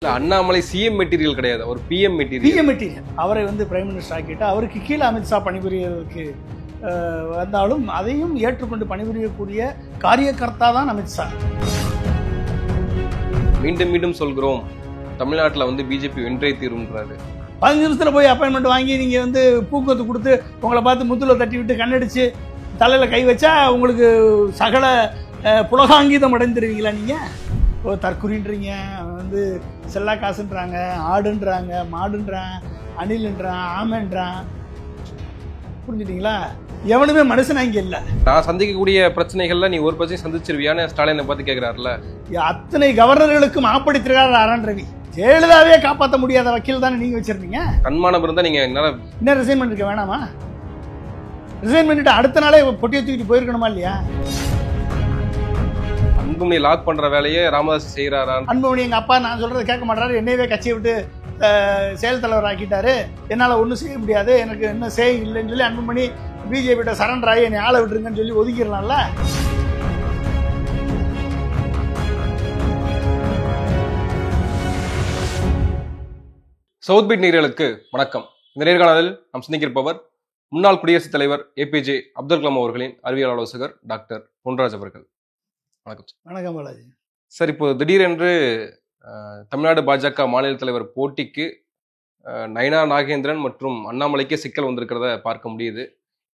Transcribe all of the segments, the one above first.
Annamalai CM material கிடையாது, ஒரு PM material. அவரை பிரைம் மினிஸ்டர் ஆக்கிட்டு அவருக்கு கீழே அமித்ஷா பணிபுரியறதுக்கு வந்தாலும் அதையும் ஏற்றுக்கொண்டு பணிபுரியக்கூடிய காரியகர்த்தா தான் அமித்ஷா. மீண்டும் மீண்டும் சொல்கிறோம், தமிழ்நாட்டில் பிஜேபி வென்றே தீரும்ன்றாரு. 15 நிமிஷத்தில் போய் அப்பாயின்மெண்ட் வாங்கி நீங்கள் பூக்கத்து கொடுத்து உங்களை பார்த்து முத்துல தட்டி விட்டு கண்ணடிச்சு தலையில் கை வச்சா உங்களுக்கு சகல புலகாங்கீதம் அடைந்துருவீங்களா? நீங்கள் தற்குறின்றீங்க, செல்லா காசுன்றாங்க, ஆடுன்றாங்க, மாடுன்றான், அணில்ன்றான், ஆமைன்றான். புரிஞ்சுட்டீங்களா? எவனுமே மனுஷனா இங்கே இல்லை. நான் சந்திக்கக்கூடிய பிரச்சனைகள்ல நீ ஒரு பிரச்சனை சந்திச்சிருவியான்னு ஸ்டாலினை பார்த்து கேட்கிறாருல. அத்தனை கவர்னர்களுக்கும் ஆப்படித்திருக்காரு ஆரான் ரவி. ஜெயலலிதாவே காப்பாற்ற முடியாத வக்கீல் தானே நீங்க வச்சிருந்தீங்க. தன்மானம் இருந்தா நீங்க என்ன ரிசைன் பண்ணிருக்க வேணாமா? ரிசைன் பண்ணிட்டு அடுத்த நாளே பொட்டியை தூக்கிட்டு போயிருக்கணுமா இல்லையா? அன்புமணி லாக் பண்ற வேலையே ராமதாஸ் செய்யறாரா? அன்புமணி எங்க அப்பா நான் சொல்றதை கேட்க மாட்டாரு, என்னையவே கட்சியை விட்டு செயல் தலைவர் ஆக்கிட்டாரு, என்னால ஒன்றும் செய்ய முடியாது, எனக்கு என்ன செய்ய இல்லைன்னு சொல்லி அன்புமணி பிஜேபிட்ட சரண்டர் ஆகி என்னை ஆளை விட்டுருங்கன்னு சொல்லி ஒதுக்கிடலாம்ல. சவுத் பீட் நேயர்களுக்கு வணக்கம். இந்த நேர்காணலில் நாம் சந்திக்கிருப்பவர் முன்னாள் குடியரசுத் தலைவர் ஏபிஜே அப்துல் கலாம் அவர்களின் அறிவியல் ஆலோசகர் டாக்டர் பொன்ராஜ் அவர்கள். வணக்கம் சார். வணக்கம் பாலாஜி. சார், இப்போ திடீரென்று தமிழ்நாடு பாஜக மாநில தலைவர் போட்டிக்கு நயனா நாகேந்திரன் மற்றும் அண்ணாமலைக்கே சிக்கல் வந்திருக்கிறத பார்க்க முடியுது.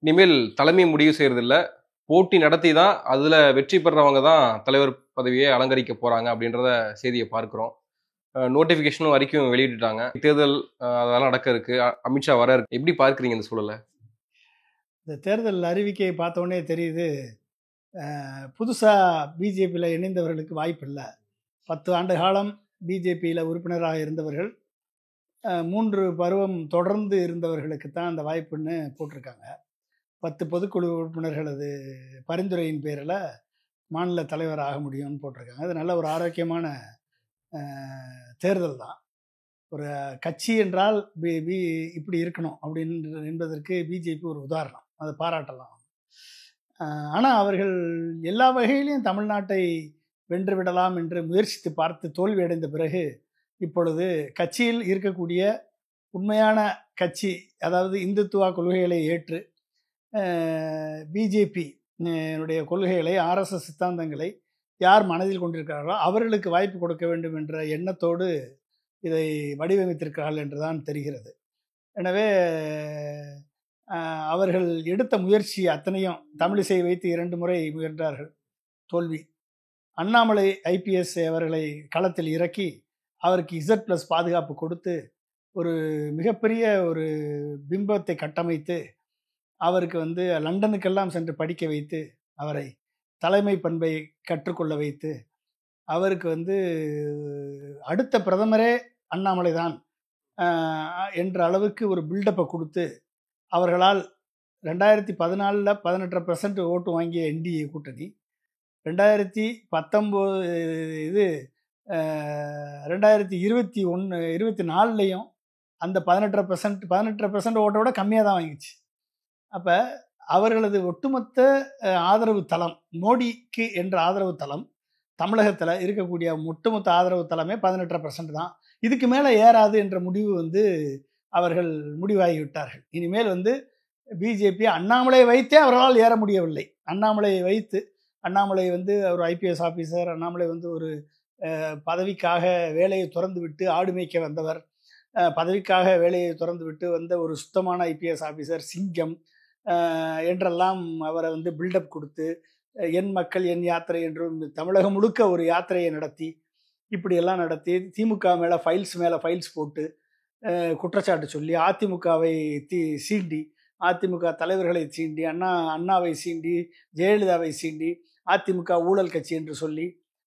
இனிமேல் தலைமை முடிவு செய்யறதில்ல, போட்டி நடத்தி தான் அதில் வெற்றி பெறவங்க தான் தலைவர் பதவியை அலங்கரிக்க போறாங்க அப்படின்றத செய்தியை பார்க்கிறோம். நோட்டிஃபிகேஷனும் அறிக்கையும் வெளியிட்டுட்டாங்க. தேர்தல் அதெல்லாம் நடக்க இருக்கு, அமித்ஷா வர இருக்கு. எப்படி பார்க்குறீங்க இந்த சூழலை? இந்த தேர்தல் அறிவிக்கையை பார்த்தோன்னே தெரியுது, புதுசாக பிஜேபியில் இணைந்தவர்களுக்கு வாய்ப்பு இல்லை. 10 ஆண்டு காலம் பிஜேபியில் உறுப்பினராக இருந்தவர்கள், 3 பருவம் தொடர்ந்து இருந்தவர்களுக்கு தான் அந்த வாய்ப்புன்னு போட்டிருக்காங்க. 10 பொதுக்குழு உறுப்பினர்களது பரிந்துரையின் பேரில் மாநில தலைவர் ஆக முடியும்னு போட்டிருக்காங்க. அது நல்ல ஒரு ஆரோக்கியமான தேர்தல் தான். ஒரு கட்சி என்றால் இப்படி இருக்கணும் என்பதற்கு பிஜேபி ஒரு உதாரணம், அதை பாராட்டலாம். ஆனால் அவர்கள் எல்லா வகையிலையும் தமிழ்நாட்டை வென்றுவிடலாம் என்று முயற்சித்து பார்த்து தோல்வி அடைந்த பிறகு இப்பொழுது கட்சியில் இருக்கக்கூடிய உண்மையான கட்சி, அதாவது இந்துத்துவா கொள்கைகளை ஏற்று பிஜேபி கொள்கைகளை, ஆர்எஸ்எஸ் சித்தாந்தங்களை யார் மனதில் கொண்டிருக்கிறார்களோ அவர்களுக்கு வாய்ப்பு கொடுக்க வேண்டும் என்ற எண்ணத்தோடு இதை வடிவமைத்திருக்கிறார்கள் என்றுதான் தெரிகிறது. எனவே அவர்கள் எடுத்த முயற்சி அத்தனையும் தமிழிசை வைத்து 2 முறை முயன்றார்கள், தோல்வி. அண்ணாமலை ஐபிஎஸ் அவர்களை களத்தில் இறக்கி அவருக்கு Z+ பாதுகாப்பு கொடுத்து ஒரு மிகப்பெரிய ஒரு பிம்பத்தை கட்டமைத்து அவருக்கு லண்டனுக்கெல்லாம் சென்று படிக்க வைத்து அவரை தலைமை பண்பை கற்றுக்கொள்ள வைத்து அவருக்கு அடுத்த பிரதமரே அண்ணாமலை தான் என்ற அளவுக்கு ஒரு பில்டப்பை கொடுத்து அவர்களால் 2014 18% ஓட்டு வாங்கிய என்டிஏ கூட்டணி 2024 அந்த 18% ஓட்டை விட கம்மியாக தான் வாங்கிச்சு. அப்போ அவர்களது ஒட்டுமொத்த ஆதரவு தளம், மோடிக்கு என்ற ஆதரவு தளம் தமிழகத்தில் இருக்கக்கூடிய ஒட்டுமொத்த ஆதரவு தளமே 18% தான். இதுக்கு மேலே ஏறாது என்ற முடிவு அவர்கள் முடிவாகிவிட்டார்கள். இனிமேல் பிஜேபி அண்ணாமலை வைத்தே அவர்களால் ஏற முடியவில்லை. அண்ணாமலையை வைத்து, அண்ணாமலை ஒரு ஐபிஎஸ் ஆஃபீஸர், அண்ணாமலை ஒரு பதவிக்காக வேலையை துறந்து விட்டு ஆடு மேய்க்க வந்தவர், பதவிக்காக வேலையை துறந்து விட்டு வந்த ஒரு சுத்தமான ஐபிஎஸ் ஆஃபீஸர், சிங்கம் என்றெல்லாம் அவரை பில்டப் கொடுத்து என் மக்கள் என் யாத்திரை என்றும் தமிழகம் முழுக்க ஒரு யாத்திரையை நடத்தி இப்படியெல்லாம் நடத்தி திமுக மேலே ஃபைல்ஸ் போட்டு குற்றச்சாட்டு சொல்லி அதிமுகவை சீண்டி, அதிமுக தலைவர்களை சீண்டி, அண்ணாவை சீண்டி, ஜெயலலிதாவை சீண்டி, அதிமுக ஊழல் கட்சி என்று சொல்லி,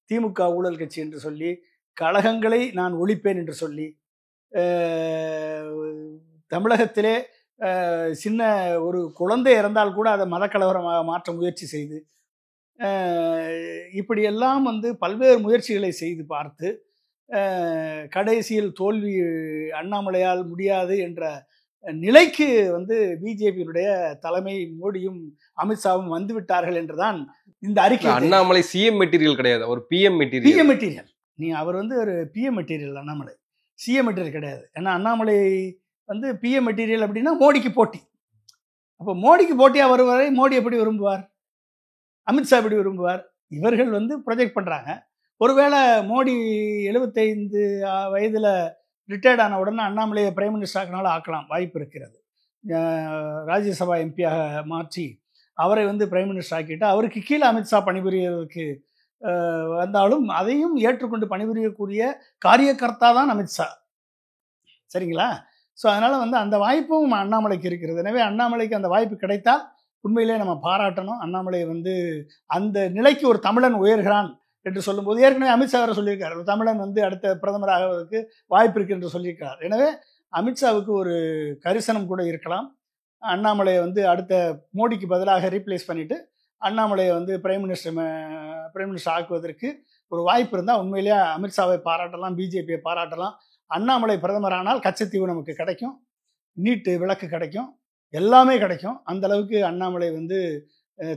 திமுக ஊழல் கட்சி என்று சொல்லி, கழகங்களை நான் ஒழிப்பேன் என்று சொல்லி, தமிழகத்திலே சின்ன ஒரு குழந்தை இறந்தால் கூட அதை மதக்கலவரமாக மாற்ற முயற்சி செய்து, இப்படியெல்லாம் பல்வேறு முயற்சிகளை செய்து பார்த்து கடைசியில் தோல்வி அண்ணாமலையால் முடியாது என்ற நிலைக்கு பிஜேபியினுடைய தலைமை மோடியும் அமித்ஷாவும் வந்துவிட்டார்கள் என்றுதான் இந்த அறிக்கை. அண்ணாமலை சிஎம் மெட்டீரியல் கிடையாது, ஒரு பிஎம் மெட்டீரியல். அவர் வந்து ஒரு PM material Annamalai, CM material கிடையாது. ஏன்னா அண்ணாமலை வந்து பிஎம் மெட்டீரியல் அப்படின்னா மோடிக்கு போட்டி. அப்போ மோடிக்கு போட்டியாக வருவரை மோடி எப்படி விரும்புவார், அமித்ஷா எப்படி விரும்புவார்? இவர்கள் வந்து ப்ரொஜெக்ட் பண்ணுறாங்க. ஒருவேளை மோடி 75 வயதில் ரிட்டையர்ட் ஆன உடனே அண்ணாமலையை பிரைம் மினிஸ்டராக்கனால ஆக்கலாம், வாய்ப்பு இருக்கிறது. ராஜ்யசபா எம்பியாக மாற்றி அவரை வந்து பிரைம் மினிஸ்டர் ஆக்கிட்டு அவருக்கு கீழே அமித்ஷா பணிபுரியறதுக்கு வந்தாலும் அதையும் ஏற்றுக்கொண்டு பணிபுரியக்கூடிய காரியகர்த்தா தான் அமித்ஷா. சரிங்களா? ஸோ அதனால் வந்து அந்த வாய்ப்பும் அண்ணாமலைக்கு இருக்கிறது. எனவே அண்ணாமலைக்கு அந்த வாய்ப்பு கிடைத்தால் உண்மையிலே நம்ம பாராட்டணும். அண்ணாமலை வந்து அந்த நிலைக்கு ஒரு தமிழன் உயர்கிறான் என்று சொல்லும்போது, ஏற்கனவே அமித்ஷா வேறு சொல்லியிருக்கார், ஒரு தமிழன் வந்து அடுத்த பிரதமர் ஆகுவதற்கு வாய்ப்பு இருக்கு என்று சொல்லியிருக்கிறார். எனவே அமித்ஷாவுக்கு ஒரு கரிசனம் கூட இருக்கலாம். அண்ணாமலையை வந்து அடுத்த மோடிக்கு பதிலாக ரீப்ளேஸ் பண்ணிவிட்டு அண்ணாமலையை வந்து பிரைம் மினிஸ்டர் ஆக்குவதற்கு ஒரு வாய்ப்பு இருந்தால் உண்மையிலேயே அமித்ஷாவை பாராட்டலாம், பிஜேபியை பாராட்டலாம். அண்ணாமலை பிரதமரானால் கச்சத்தீவு நமக்கு கிடைக்கும், நீட்டு விலக்கு கிடைக்கும், எல்லாமே கிடைக்கும். அந்த அளவுக்கு அண்ணாமலை வந்து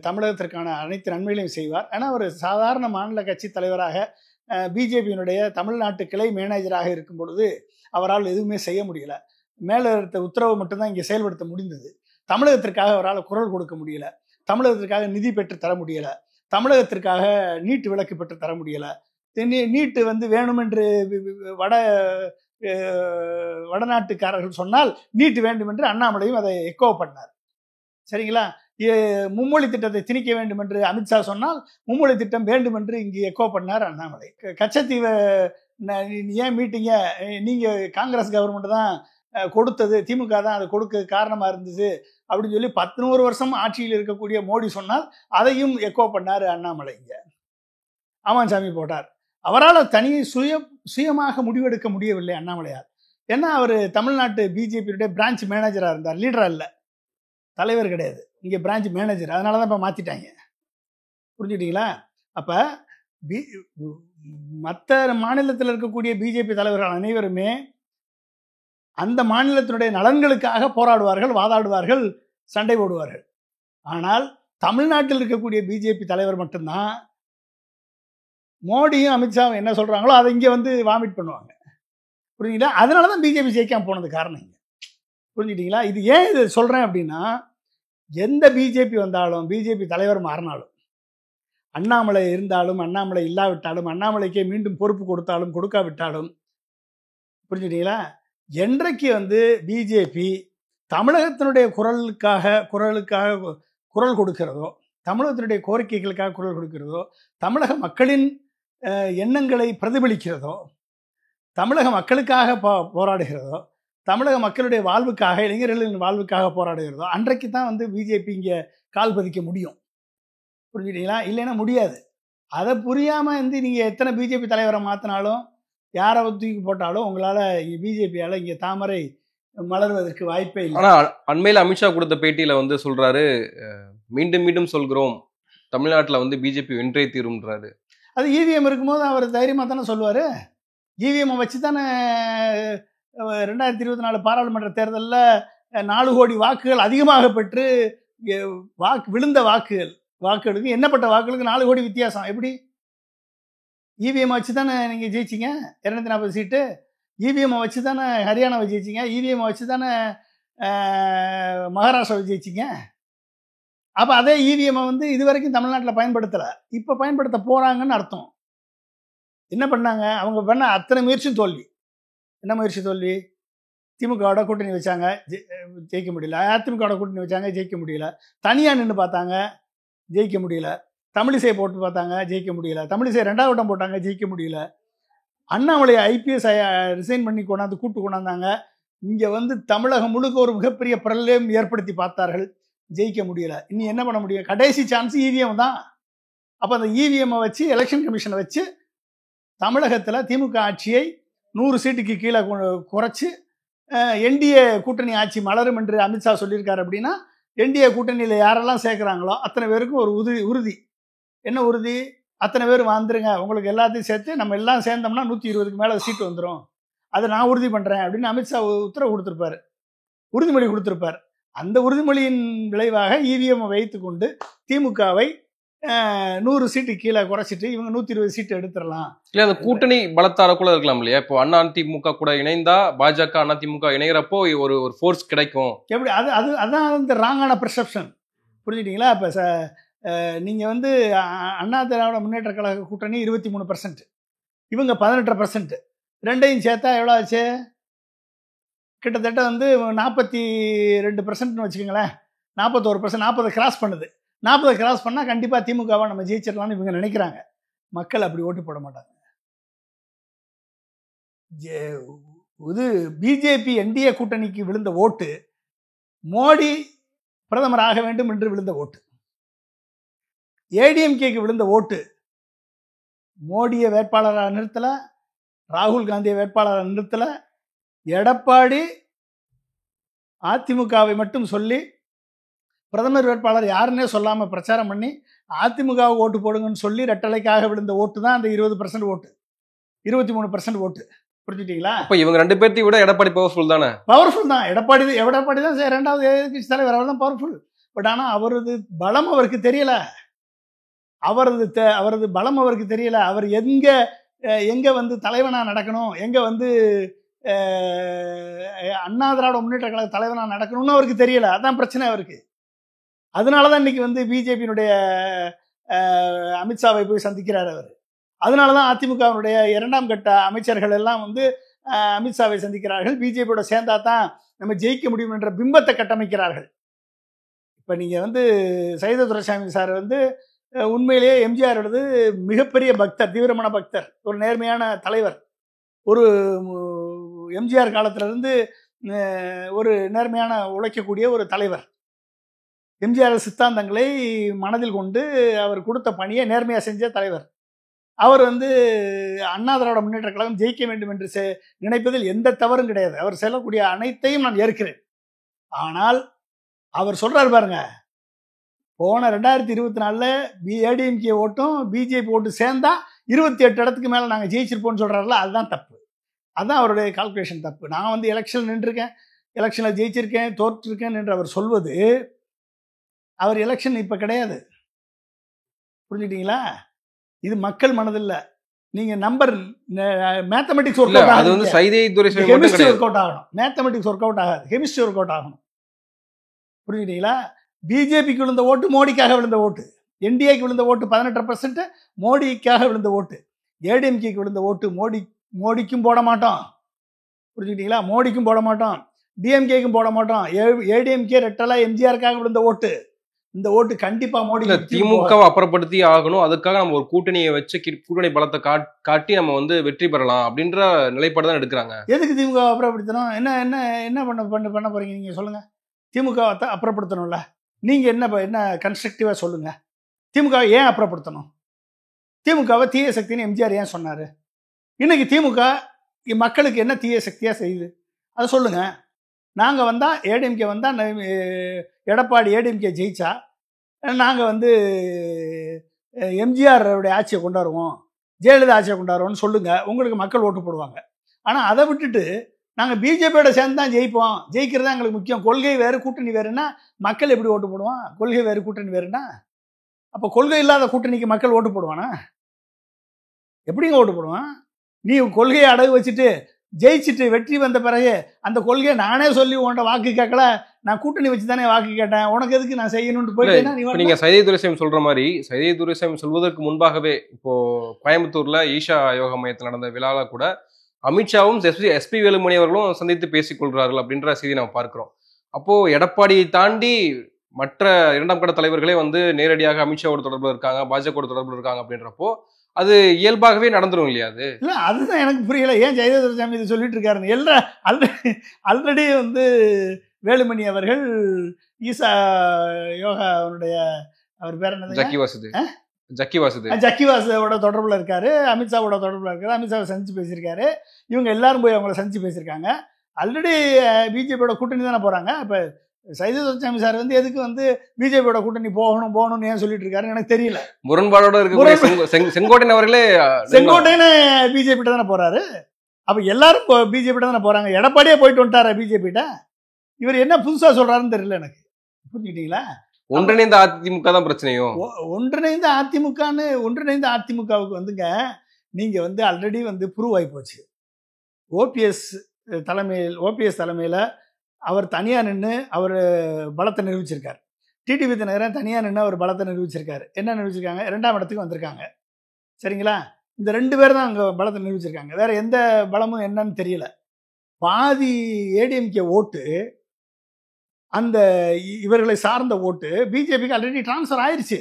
தமிழகத்திற்கான அனைத்து நன்மைகளையும் செய்வார். ஏன்னா ஒரு சாதாரண மாநில கட்சி தலைவராக பிஜேபியினுடைய தமிழ்நாட்டு கிளை மேனேஜராக இருக்கும் பொழுது அவரால் எதுவுமே செய்ய முடியல. மேலே இருந்த உத்தரவு மட்டும்தான் இங்கே செயல்படுத்த முடிந்தது. தமிழகத்திற்காக அவரால் குரல் கொடுக்க முடியல, தமிழகத்திற்காக நிதி பெற்று தர முடியலை, தமிழகத்திற்காக நீட்டு விலக்கு பெற்று தர முடியலை. நீட்டு வந்து வேணுமென்று வடநாட்டுக்காரர்கள் சொன்னால் நீட்டு வேண்டும் என்று அண்ணாமலையும் அதை எக்கோ பண்ணார். சரிங்களா? மும்மொழி திட்டத்தை திணிக்க வேண்டும் என்று அமித்ஷா சொன்னால் மும்மொழி திட்டம் வேண்டும் என்று இங்கே எக்கோ பண்ணார் அண்ணாமலை. கச்சத்தீவை ஏன் மீட்டிங்க, நீங்கள் காங்கிரஸ் கவர்மெண்ட் தான் கொடுத்தது, திமுக தான் அதை கொடுக்க காரணமாக இருந்தது அப்படின்னு சொல்லி 11 வருஷம் ஆட்சியில் இருக்கக்கூடிய மோடி சொன்னால் அதையும் எக்கோ பண்ணார் அண்ணாமலை. இங்கே ஆமாஞ்சாமி போட்டார். அவரால் சுயமாக முடிவெடுக்க முடியவில்லை அண்ணாமலையார். ஏன்னா அவர் தமிழ்நாட்டு பிஜேபியுடைய பிரான்ச் மேனேஜராக இருந்தார், லீடராக இல்லை, தலைவர் கிடையாது, இங்கே பிரான்ச் மேனேஜர். அதனால தான் இப்போ மாற்றிட்டாங்க. புரிஞ்சுக்கிட்டீங்களா? அப்போ மற்ற மாநிலத்தில் இருக்கக்கூடிய பிஜேபி தலைவர்கள் அனைவருமே அந்த மாநிலத்தினுடைய நலன்களுக்காக போராடுவார்கள், வாதாடுவார்கள், சண்டை போடுவார்கள். ஆனால் தமிழ்நாட்டில் இருக்கக்கூடிய பிஜேபி தலைவர் மட்டும்தான் மோடியும் அமித்ஷாவும் என்ன சொல்கிறாங்களோ அதை இங்கே வந்து வாமிட் பண்ணுவாங்க. புரிஞ்சுக்கிட்டா? அதனால தான் பிஜேபி ஜெயிக்காம போனது காரணம் இங்கே. புரிஞ்சுக்கிட்டீங்களா? இது ஏன் இது சொல்கிறேன் அப்படின்னா, எந்த பிஜேபி வந்தாலும், பிஜேபி தலைவர் மாறினாலும், அண்ணாமலை இருந்தாலும் அண்ணாமலை இல்லாவிட்டாலும், அண்ணாமலைக்கே மீண்டும் பொறுப்பு கொடுத்தாலும் கொடுக்காவிட்டாலும், புரிஞ்சுக்கிட்டீங்களா, என்றைக்கு வந்து பிஜேபி தமிழகத்தினுடைய குரலுக்காக குரல் கொடுக்கிறதோ, தமிழகத்தினுடைய கோரிக்கைகளுக்காக குரல் கொடுக்கிறதோ, தமிழக மக்களின் எண்ணங்களை பிரதிபலிக்கிறதோ, தமிழக மக்களுக்காக போராடுகிறதோ, தமிழக மக்களுடைய வாழ்வுக்காக, இளைஞர்களின் வாழ்வுக்காக போராடுகிறதோ, அன்றைக்கு தான் வந்து பிஜேபி இங்கே கால் பதிக்க முடியும். புரிஞ்சுக்கிட்டீங்களா? இல்லைன்னா முடியாது. அதை புரியாமல் வந்து நீங்கள் எத்தனை பிஜேபி தலைவரை மாற்றினாலும், யாரை தூக்கி போட்டாலும் உங்களால் பிஜேபியால் இங்கே தாமரை மலர்வதற்கு வாய்ப்பே இல்லை. ஆனால் அண்மையில் அமித்ஷா கொடுத்த பேட்டியில் வந்து சொல்கிறாரு, மீண்டும் மீண்டும் சொல்கிறோம், தமிழ்நாட்டில் வந்து பிஜேபி வென்றே தீரும்ன்றாரு. அது இவிஎம் இருக்கும்போது அவர் தைரியமாக தானே சொல்லுவார். இவிஎம்மை வச்சு தானே 2024 பாராளுமன்ற தேர்தலில் 4 கோடி வாக்குகள் அதிகமாக பெற்று விழுந்த வாக்குகளுக்கு எண்ணப்பட்ட வாக்குகளுக்கு 4 கோடி வித்தியாசம். எப்படி? இவிஎம் வச்சு தானே நீங்கள் ஜெயிச்சிங்க 240 சீட்டு. இவிஎம்மை வச்சு தானே ஹரியானாவை ஜெயிச்சிங்க. இவிஎம்மை வச்சு தானே மகாராஷ்டிராவை ஜெயிச்சிங்க. அப்போ அதே இவிஎம்மை வந்து இது வரைக்கும் தமிழ்நாட்டில் பயன்படுத்தலை, இப்போ பயன்படுத்த போகிறாங்கன்னு அர்த்தம். என்ன பண்ணாங்க அவங்க? பண்ண அத்தனை முயற்சியும் தோல்வி. என்ன முயற்சி தோல்வி? திமுகவோட கூட்டணி வச்சாங்க, ஜெயிக்க முடியல. அதிமுகவோட கூட்டணி வச்சாங்க, ஜெயிக்க முடியல. தனியாக நின்று பார்த்தாங்க, ஜெயிக்க முடியல. தமிழிசை போட்டு பார்த்தாங்க, ஜெயிக்க முடியல. தமிழிசை 2வது வட்டம் போட்டாங்க, ஜெயிக்க முடியல. அண்ணாமலை ஐபிஎஸ் ரிசைன் பண்ணி கூட்டு கொண்டாந்தாங்க. இங்கே வந்து தமிழகம் முழுக்க ஒரு மிகப்பெரிய பிரளயம் ஏற்படுத்தி பார்த்தார்கள், ஜெயிக்க முடியல. இனி என்ன பண்ண முடியும்? கடைசி சான்ஸ் இவிஎம் தான். அப்போ அந்த இவிஎம்மை வச்சு எலெக்ஷன் கமிஷனை வச்சு தமிழகத்தில் திமுக ஆட்சியை 100 சீட்டுக்கு கீழே குறைச்சி என்டிஏ கூட்டணி ஆட்சி மலரும் என்று அமித்ஷா சொல்லியிருக்காரு. அப்படின்னா என்டிஏ கூட்டணியில் யாரெல்லாம் சேர்க்குறாங்களோ அத்தனை பேருக்கும் ஒரு உறுதி. என்ன உறுதி? அத்தனை பேர் வந்துருங்க, உங்களுக்கு எல்லாத்தையும் சேர்த்து நம்ம எல்லாம் சேர்ந்தோம்னா 120க்கு மேலே சீட்டு வந்துடும், அதை நான் உறுதி பண்ணுறேன் அப்படின்னு அமித்ஷா உத்தரவு கொடுத்துருப்பார், உறுதிமொழி கொடுத்துருப்பார். அந்த உறுதிமொழியின் விளைவாக இவிஎம்மை வைத்து கொண்டு திமுகவை 100 சீட்டு கீழே குறைச்சிட்டு இவங்க 120 சீட்டு எடுத்துடலாம். இல்ல அந்த கூட்டணி பலத்தார கூட இருக்கலாம் இல்லையா? இப்போ அதிமுக கூட இணைந்தா பாஜக அதிமுக இணைகிறப்போ ஒரு ஒரு ஃபோர்ஸ் கிடைக்கும். எப்படி அது அது அதான் அந்த ராங்கான பெர்செப்ஷன். புரிஞ்சுட்டீங்களா? இப்போ நீங்கள் வந்து அண்ணா திராவிட முன்னேற்ற கழக கூட்டணி 23%, இவங்க 18%, ரெண்டையும் சேர்த்தா எவ்வளோ ஆச்சு? கிட்டத்தட்ட வந்து 42%ன்னு வச்சுக்கோங்களேன். 41%, 40 கிராஸ் பண்ணுது. 40 கிராஸ் பண்ணால் கண்டிப்பாக திமுகவை நம்ம ஜெயிச்சிடலாம்னு இவங்க நினைக்கிறாங்க. மக்கள் அப்படி ஓட்டு போட மாட்டாங்க. இது பிஜேபி என்டிஏ கூட்டணிக்கு விழுந்த ஓட்டு மோடி பிரதமர் ஆக வேண்டும் என்று விழுந்த ஓட்டு. ஏடிஎம்கேக்கு விழுந்த ஓட்டு மோடியை வேட்பாளராக நிறுத்தலை, ராகுல் காந்தியை வேட்பாளராக நிறுத்தலை, எடப்பாடி அதிமுகவை மட்டும் சொல்லி பிரதமர் வேட்பாளர் யாருன்னே சொல்லாமல் பிரச்சாரம் பண்ணி அதிமுகவை ஓட்டு போடுங்கன்னு சொல்லி ரெட்டலைக்காக விழுந்த ஓட்டு தான் அந்த 20% ஓட்டு, 23% ஓட்டு. புரிஞ்சுட்டீங்களா? இப்போ இவங்க ரெண்டு பேர்த்தையும் விட எடப்பாடி பவர்ஃபுல் தானே? பவர்ஃபுல் தான். எடப்பாடி தான் இரண்டாவது எதிர்கட்சி தலைவர், அவர் தான் பவர்ஃபுல். பட் ஆனால் அவரது பலம் அவருக்கு தெரியல. அவரது பலம் அவருக்கு தெரியல. அவர் எங்கே வந்து தலைவனாக நடக்கணும், எங்கே வந்து அண்ணா திராவிட முன்னேற்ற கழக தலைவனாக நடக்கணும்னு அவருக்கு தெரியல. அதான் பிரச்சனை அவருக்கு. அதனால தான் இன்னைக்கு வந்து பிஜேபியினுடைய அமித்ஷாவை போய் சந்திக்கிறார் அவர். அதனால தான் அதிமுகவினுடைய 2ஆம் கட்ட அமைச்சர்கள் எல்லாம் வந்து அமித்ஷாவை சந்திக்கிறார்கள். பிஜேபியோட சேர்ந்தா தான் நம்ம ஜெயிக்க முடியும் என்ற பிம்பத்தை கட்டமைக்கிறார்கள். இப்போ நீங்கள் வந்து சையது துரைசாமி சார் வந்து உண்மையிலேயே எம்ஜிஆரோடது மிகப்பெரிய பக்தர், தீவிரமான பக்தர், ஒரு நேர்மையான தலைவர். ஒரு எம்ஜிஆர் காலத்திலிருந்து ஒரு நேர்மையான உழைக்கக்கூடிய ஒரு தலைவர். எம்ஜிஆர் சித்தாந்தங்களை மனதில் கொண்டு அவர் கொடுத்த பணியை நேர்மையாக செஞ்ச தலைவர். அவர் வந்து அண்ணா திராவிட முன்னேற்ற கழகம் ஜெயிக்க வேண்டும் என்று நினைப்பதில் எந்த தவறும் கிடையாது. அவர் செல்லக்கூடிய அனைத்தையும் நான் ஏற்கிறேன். ஆனால் அவர் சொல்றாரு பாருங்க, போன 2024 ஏடிஎம்கே ஓட்டும் பிஜேபி ஓட்டு சேர்ந்தா 28 இடத்துக்கு மேலே நாங்கள் ஜெயிச்சிருப்போம்னு சொல்றாருல, அதுதான் தப்பு. அதுதான் அவருடைய கால்குலேஷன் தப்பு. நான் வந்து எலெக்ஷன் நின்றுருக்கேன், எலெக்ஷனில் ஜெயிச்சிருக்கேன், தோற்றுருக்கேன் என்று அவர் சொல்வது, அவர் எலெக்ஷன் இப்போ கிடையாது. புரிஞ்சுக்கிட்டீங்களா? இது மக்கள் மனதில்ல. நீங்க நம்பர் மேத்தமெட்டிக்ஸ் ஒர்க் அவுட் ஆகாது. அது வந்து Saidai Duraisamy chemistry work out ஆகணும். மேத்தமெட்டிக்ஸ் ஒர்க் அவுட் ஆகாது, கெமிஸ்ட்ரி ஒர்க் அவுட் ஆகணும். புரிஞ்சுக்கிட்டீங்களா? பிஜேபிக்கு விழுந்த ஓட்டு மோடிக்காக விழுந்த ஓட்டு, என்டிஏக்கு விழுந்த ஓட்டு 18%, மோடிக்காக விழுந்த ஓட்டு. ஏடிஎம்கேக்கு விழுந்த ஓட்டு மோடிக்கும் போட மாட்டோம். புரிஞ்சுக்கிட்டீங்களா? மோடிக்கும் போட மாட்டோம், டிஎம்கேக்கும் போட மாட்டோம். ஏடிஎம்கே ரெட்டலா எம்ஜிஆருக்காக விழுந்த ஓட்டு. இந்த ஓட்டு கண்டிப்பா மோடி. திமுகவை அப்புறப்படுத்தி ஆகணும், அதுக்காக நம்ம ஒரு கூட்டணியை வச்சு கூட்டணி பலத்தை காட்டி நம்ம வந்து வெற்றி பெறலாம் அப்படின்ற நிலைப்பாடு தான் எடுக்கிறாங்க. எதுக்கு திமுக அப்புறப்படுத்தணும்? என்ன என்ன என்ன பண்ண போறீங்க நீங்க சொல்லுங்க. திமுக அப்புறப்படுத்தணும்ல, நீங்க என்ன கன்ஸ்ட்ரக்டிவா சொல்லுங்க. திமுக ஏன் அப்புறப்படுத்தணும்? திமுகவை தீய சக்தின்னு எம்ஜிஆர் ஏன் சொன்னாரு? இன்னைக்கு திமுக மக்களுக்கு என்ன தீய சக்தியா செய்யுது அதை சொல்லுங்க. நாங்கள் வந்தால், ஏடிஎம்கே வந்தால், எடப்பாடி ஏடிஎம்கே ஜெயிச்சா நாங்கள் வந்து எம்ஜிஆருடைய ஆட்சியை கொண்டாடுவோம், ஜெயலலிதா ஆட்சியை கொண்டாடுவோம்னு சொல்லுங்கள், உங்களுக்கு மக்கள் ஓட்டு போடுவாங்க. ஆனால் அதை விட்டுட்டு நாங்கள் பிஜேபியோட சேர்ந்து தான் ஜெயிப்போம், ஜெயிக்கிறது தான் எங்களுக்கு முக்கியம், கொள்கை வேறு கூட்டணி வேறுன்னா மக்கள் எப்படி ஓட்டு போடுவான்? கொள்கை வேறு கூட்டணி வேறுன்னா அப்போ கொள்கை இல்லாத கூட்டணிக்கு மக்கள் ஓட்டு போடுவானா? எப்படிங்க ஓட்டு போடுவான்? நீ கொள்கையை அடகு வச்சுட்டு ஜெயிச்சுட்டு வெற்றி வந்த பிறகு அந்த கொள்கையை நானே சொல்லி உன்ட வாக்கு கேட்கல, நான் கூட்டணி வச்சு தானே வாக்கு கேட்டேன், உனக்கு எதுக்கு நான் செய்யணும்னு போயிட்டேன்னா நீங்க சைதை துரைசாமி சொல்ற மாதிரி, சைதை துரைசாமி சொல்வதற்கு முன்பாகவே இப்போ கோயம்புத்தூர்ல ஈஷா யோகா மையத்தில் நடந்த விழால கூட அமித்ஷாவும் எஸ்பி வேலுமணி அவர்களும் சந்தித்து பேசிக் கொள்கிறார்கள் அப்படின்ற செய்தி நம்ம பார்க்கிறோம். அப்போ எடப்பாடியை தாண்டி மற்ற 2ஆம் கட்ட தலைவர்களே வந்து நேரடியாக அமித்ஷாவோட தொடர்புல இருக்காங்க, பாஜகவோட தொடர்புல இருக்காங்க அப்படின்றப்போ அது இயல்பாகவே நடந்துடும் இல்லையா? அது இல்லை, அதுதான் எனக்கு புரியல. ஏன் ஜெயலலிதா துரைசாமி இது சொல்லிட்டு இருக்காருன்னு. எல்லாம் ஆல்ரெடி வந்து வேலுமணி அவர்கள் ஈசா யோகாவுடைய அவர் பேர் என்ன, ஜக்கி வாசுதேவோட தொடர்புல இருக்காரு, அமித்ஷாவோட தொடர்புல இருக்காரு, அமித்ஷாவை சந்திச்சு பேசியிருக்காரு. இவங்க எல்லாரும் போய் அவங்கள சந்திச்சு பேசியிருக்காங்க. ஆல்ரெடி பிஜேபியோட கூட்டணி தானே போறாங்க. இப்போ சைதை துரைசாமி சார் வந்து எதுக்கு வந்து பிஜேபியோட கூட்டணி போகணும்னு ஏன் சொல்லிட்டு இருக்காருன்னு எனக்கு தெரியல. முரண்பாடோட இருக்கு. செங்கோட்டையன் அவர்களே செங்கோட்டையன்னு பிஜேபி தானே போறாரு. அப்ப எல்லாரும் பிஜேபி தானே போறாங்க. எடப்பாடியே போயிட்டு வந்துட்டாரா பிஜேபிட்ட? இவர் என்ன புதுசா சொல்றாருன்னு தெரியல எனக்கு. புரிஞ்சுக்கிட்டீங்களா? ஒன்றிணைந்த அதிமுக தான் பிரச்சனையும். ஒன்றிணைந்த அதிமுகவுக்கு வந்துங்க நீங்க வந்து ஆல்ரெடி வந்து ப்ரூவ் ஆகி போச்சு. ஓபிஎஸ் தலைமையில் அவர் தனியாக நின்று அவர் பலத்தை நிரூபிச்சிருக்கார். டிடிவி தினகரன் தனியாக நின்று அவர் பலத்தை நிரூபிச்சிருக்காரு. என்ன நிரூபிச்சிருக்காங்க? 2ஆம் இடத்துக்கு வந்திருக்காங்க. சரிங்களா? இந்த 2 பேர் தான் அங்கே பலத்தை நிரூபிச்சிருக்காங்க. வேற எந்த பலமும் என்னன்னு தெரியல. பாதி ஏடிஎம்கே ஓட்டு, அந்த இவர்களை சார்ந்த ஓட்டு பிஜேபிக்கு ஆல்ரெடி டிரான்ஸ்ஃபர் ஆயிடுச்சு.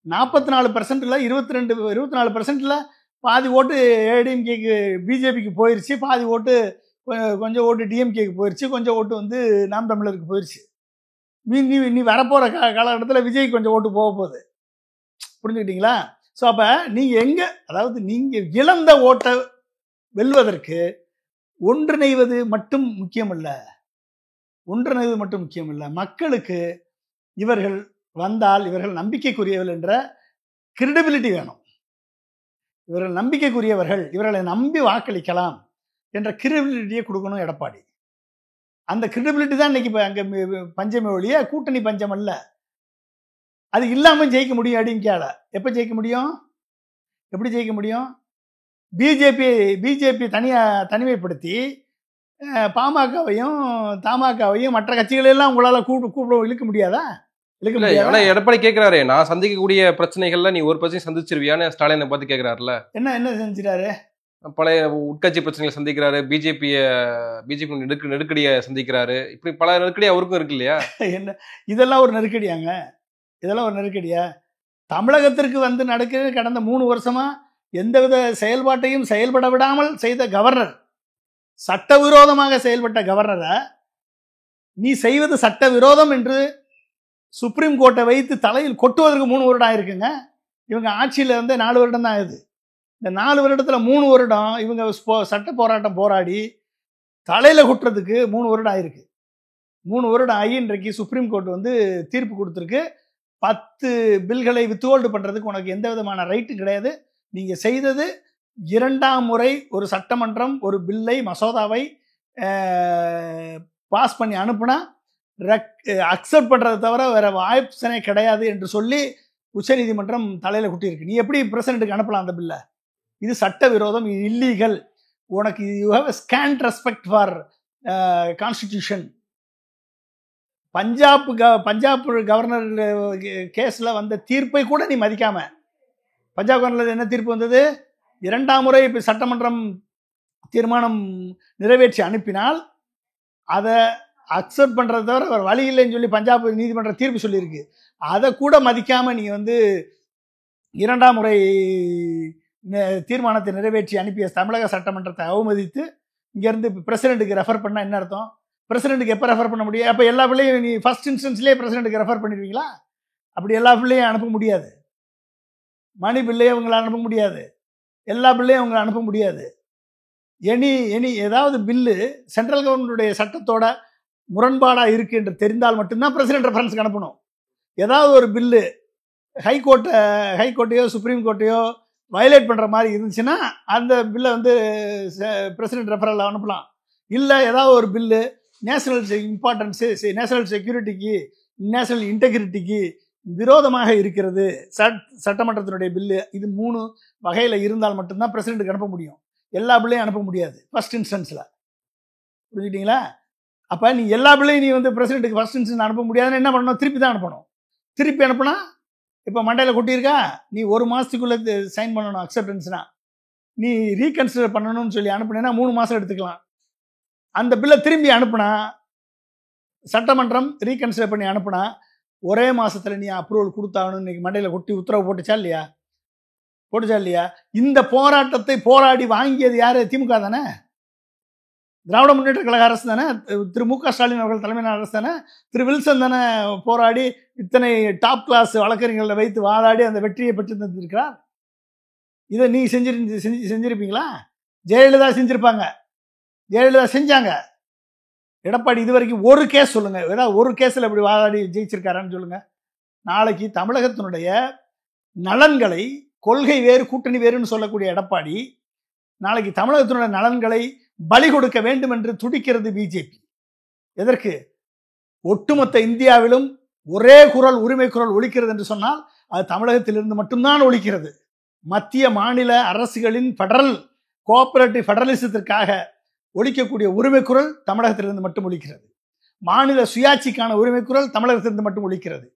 44%ல் 24%ல் பாதி ஓட்டு ஏடிஎம்கேக்கு பிஜேபிக்கு போயிடுச்சு, பாதி ஓட்டு கொஞ்சம் ஓட்டு டிஎம்கேக்கு போயிடுச்சு, கொஞ்சம் ஓட்டு வந்து நாம் தமிழருக்கு போயிடுச்சு. நீ வரப்போகிற காலகட்டத்தில் விஜய்க்கு கொஞ்சம் ஓட்டு போக போகுது. புரிஞ்சுக்கிட்டீங்களா? ஸோ அப்போ நீங்கள் அதாவது நீங்கள் இழந்த ஓட்டை வெல்வதற்கு ஒன்றிணைவது மட்டும் முக்கியம் இல்லை. மக்களுக்கு இவர்கள் வந்தால் இவர்கள் நம்பிக்கைக்குரியவர்கள் என்ற கிரெடிபிலிட்டி வேணும். இவர்கள் நம்பிக்கைக்குரியவர்கள், இவர்களை நம்பி வாக்களிக்கலாம் என்ற கிரெடிபிலிட்டியை கொடுக்கணும் எடப்பாடி. அந்த கிரெடிபிலிட்டி தான் இன்னைக்கு அங்கே பஞ்சமே ஒழிய கூட்டணி பஞ்சம் அல்ல. அது இல்லாமல் ஜெயிக்க முடியும். அடிங்கால எப்போ ஜெயிக்க முடியும்? எப்படி ஜெயிக்க முடியும்? பிஜேபி தனிமைப்படுத்தி பாமகவையும் தமாகவையும் மற்ற கட்சிகளெல்லாம் உங்களால் இழுக்க முடியாதா? ஆனா எடப்பாடி கேட்கிறாரு, நான் சந்திக்கக்கூடிய பிரச்சனைகள்ல நீ ஒரு பிரச்சனை சந்திச்சிருவியான்னு ஸ்டாலினை பார்த்து கேட்கிறாருல. என்ன செஞ்சிட்டாரு? பழைய உட்கட்சி பிரச்சனைகளை சந்திக்கிறாரு, பிஜேபி நெருக்கடியை சந்திக்கிறாரு. இப்படி பல நெருக்கடி அவருக்கும் இருக்கு இல்லையா? என்ன இதெல்லாம் ஒரு நெருக்கடியாங்க? இதெல்லாம் ஒரு நெருக்கடியா? தமிழகத்திற்கு வந்து நடக்கிறது கடந்த 3 வருஷமா எந்தவித செயல்பாட்டையும் செயல்பட விடாமல் செய்த கவர்னர், சட்டவிரோதமாக செயல்பட்ட கவர்னரை நீ செய்வது சட்டவிரோதம் என்று சுப்ரீம் கோர்ட்டை வைத்து தலையில் கொட்டுவதற்கு 3 வருடம் ஆயிருக்குங்க. இவங்க ஆட்சியில் வந்து 4 வருடம் தான் ஆகுது. இந்த 4 வருடத்தில் 3 வருடம் இவங்க சட்ட போராட்டம் போராடி தலையில் கொட்டுறதுக்கு 3 வருடம் ஆயிருக்கு. 3 வருடம் ஆகி இன்றைக்கு சுப்ரீம் கோர்ட் வந்து தீர்ப்பு கொடுத்துருக்கு. 10 பில்களை வித்ஹோல்டு பண்ணுறதுக்கு உனக்கு எந்த விதமான ரைட்டும் கிடையாது. நீங்கள் செய்தது 2ஆம் முறை ஒரு சட்டமன்றம் ஒரு பில்லை மசோதாவை பாஸ் பண்ணி அனுப்புனா அக்செப்ட் பண்ணுறதை தவிர வேறு ஆப்ஷனே கிடையாது என்று சொல்லி உச்சநீதிமன்றம் தலையில் குட்டியிருக்கு. நீ எப்படி பிரசிடென்ட்டுக்கு அனுப்பலாம் அந்த பில்லை? இது சட்டவிரோதம், இது இல்லீகல். உனக்கு you have scanned respect for constitution. Punjab governor கேஸில் வந்த தீர்ப்பை கூட நீ மதிக்காம, பஞ்சாப் கவர்னர் என்ன தீர்ப்பு வந்தது? 2ஆம் முறை இப்போ சட்டமன்றம் தீர்மானம் நிறைவேற்றி அனுப்பினால் அதை அக்செப்ட் பண்ணுறத தவிர வேறு வழி இல்லைன்னு சொல்லி பஞ்சாப் நீதிமன்ற தீர்ப்பு சொல்லியிருக்கு. அதை கூட மதிக்காமல் நீங்கள் வந்து 2ஆம் முறை தீர்மானத்தை நிறைவேற்றி அனுப்பிய தமிழக சட்டமன்றத்தை அவமதித்து இங்கேருந்து பிரசிடென்ட்டுக்கு ரெஃபர் பண்ணால் என்ன அர்த்தம்? பிரசிடென்ட்டுக்கு எப்போ ரெஃபர் பண்ண முடியும்? அப்போ எல்லா பிள்ளையும் நீ ஃபர்ஸ்ட் இன்ஸ்டன்ஸ்லேயே பிரசிடென்ட்டுக்கு ரெஃபர் பண்ணிடுவீங்களா? அப்படி எல்லா பிள்ளையும் அனுப்ப முடியாது. மணி பிள்ளையை அவங்களை அனுப்ப முடியாது, எல்லா பிள்ளையும் அவங்களை அனுப்ப முடியாது. எனி ஏதாவது பில்லு சென்ட்ரல் கவர்மெண்ட்டுடைய சட்டத்தோட முரண்பாடாக இருக்குது என்று தெரிந்தால் மட்டும்தான் பிரசிடென்ட் ரெஃபரன்ஸ்க்கு அனுப்பணும். ஏதாவது ஒரு பில்லு ஹைகோர்ட்டையோ சுப்ரீம் கோர்ட்டையோ வயலேட் பண்ணுற மாதிரி இருந்துச்சுன்னா அந்த பில்லை வந்து பிரசிடென்ட் ரெஃபரல் அனுப்பலாம். இல்லை ஏதாவது ஒரு பில்லு நேஷனல் இம்பார்ட்டன்ஸு, நேஷனல் செக்யூரிட்டிக்கு, நேஷனல் இன்டெகிரிட்டிக்கு விரோதமாக இருக்கிறது, சட்டமன்றத்தினுடைய பில்லு, இது 3 வகையில் இருந்தால் மட்டும்தான் பிரசிடென்ட்டுக்கு அனுப்ப முடியும். எல்லா பிள்ளையும் அனுப்ப முடியாது ஃபர்ஸ்ட் இன்ஸ்டன்ஸில். புரிஞ்சுக்கிட்டீங்களா? அப்போ நீ எல்லா பிள்ளையும் நீ வந்து பிரசிடென்ட்டுக்கு ஃபர்ஸ்ட் இன்ஸ்டன்ஸ் அனுப்ப முடியாதுன்னு என்ன பண்ணணும்? திருப்பி தான் அனுப்பணும். திருப்பி அனுப்புனா இப்போ மண்டையில் கொட்டியிருக்கா, நீ 1 மாதத்துக்குள்ளே சைன் பண்ணணும். அக்செப்டன்ஸ்னா நீ ரீகன்சிடர் பண்ணணும்னு சொல்லி அனுப்புனேன்னா 3 மாதம் எடுத்துக்கலாம். அந்த பில்லை திரும்பி அனுப்புனா, சட்டமன்றம் ரீகன்சிடர் பண்ணி அனுப்புனா ஒரே மாதத்தில் நீ அப்ரூவல் கொடுத்தாகணும். இன்னைக்கு மண்டையில் கொட்டி உத்தரவு போட்டுச்சா இல்லையா? இந்த போராட்டத்தை போராடி வாங்கியது யாரு? திமுக தானே, திராவிட முன்னேற்ற கழக அரசு தானே, திரு மு.க. ஸ்டாலின் அவர்கள் தலைமையிலான அரசு தானே, திரு வில்சன் தானே போராடி இத்தனை டாப் கிளாஸ் வழக்கறிஞர்களை வைத்து வாதாடி அந்த வெற்றியை பெற்று தந்திருக்கிறார். இதை நீ செஞ்சிருப்பீங்களா? ஜெயலலிதா செஞ்சிருப்பாங்க, ஜெயலலிதா செஞ்சாங்க. எடப்பாடி இது வரைக்கும் ஒரு கேஸ் சொல்லுங்க, ஏதாவது ஒரு கேஸில் இப்படி வாதாடி ஜெயிச்சிருக்காரான்னு சொல்லுங்க. நாளைக்கு தமிழகத்தினுடைய நலன்களை, கொள்கை வேறு கூட்டணி வேறுன்னு சொல்லக்கூடிய எடப்பாடி நாளைக்கு தமிழகத்தினுடைய நலன்களை பலி கொடுக்க வேண்டும் என்று துடிக்கிறது பிஜேபி. எதற்கு? ஒட்டுமொத்த இந்தியாவிலும் ஒரே குரல், உரிமை குரல் ஒலிக்கிறது என்று சொன்னால் அது தமிழகத்திலிருந்து மட்டும்தான் ஒலிக்கிறது. மத்திய மாநில அரசுகளின் ஃபெடரல் கோஆபரேட்டிவ் ஃபெடரலிசத்திற்காக ஒலிக்கக்கூடிய உரிமை குரல் தமிழகத்திலிருந்து மட்டும் ஒலிக்கிறது. மாநில சுயாட்சிக்கான உரிமை குரல் தமிழகத்திலிருந்து மட்டும் ஒலிக்கிறது.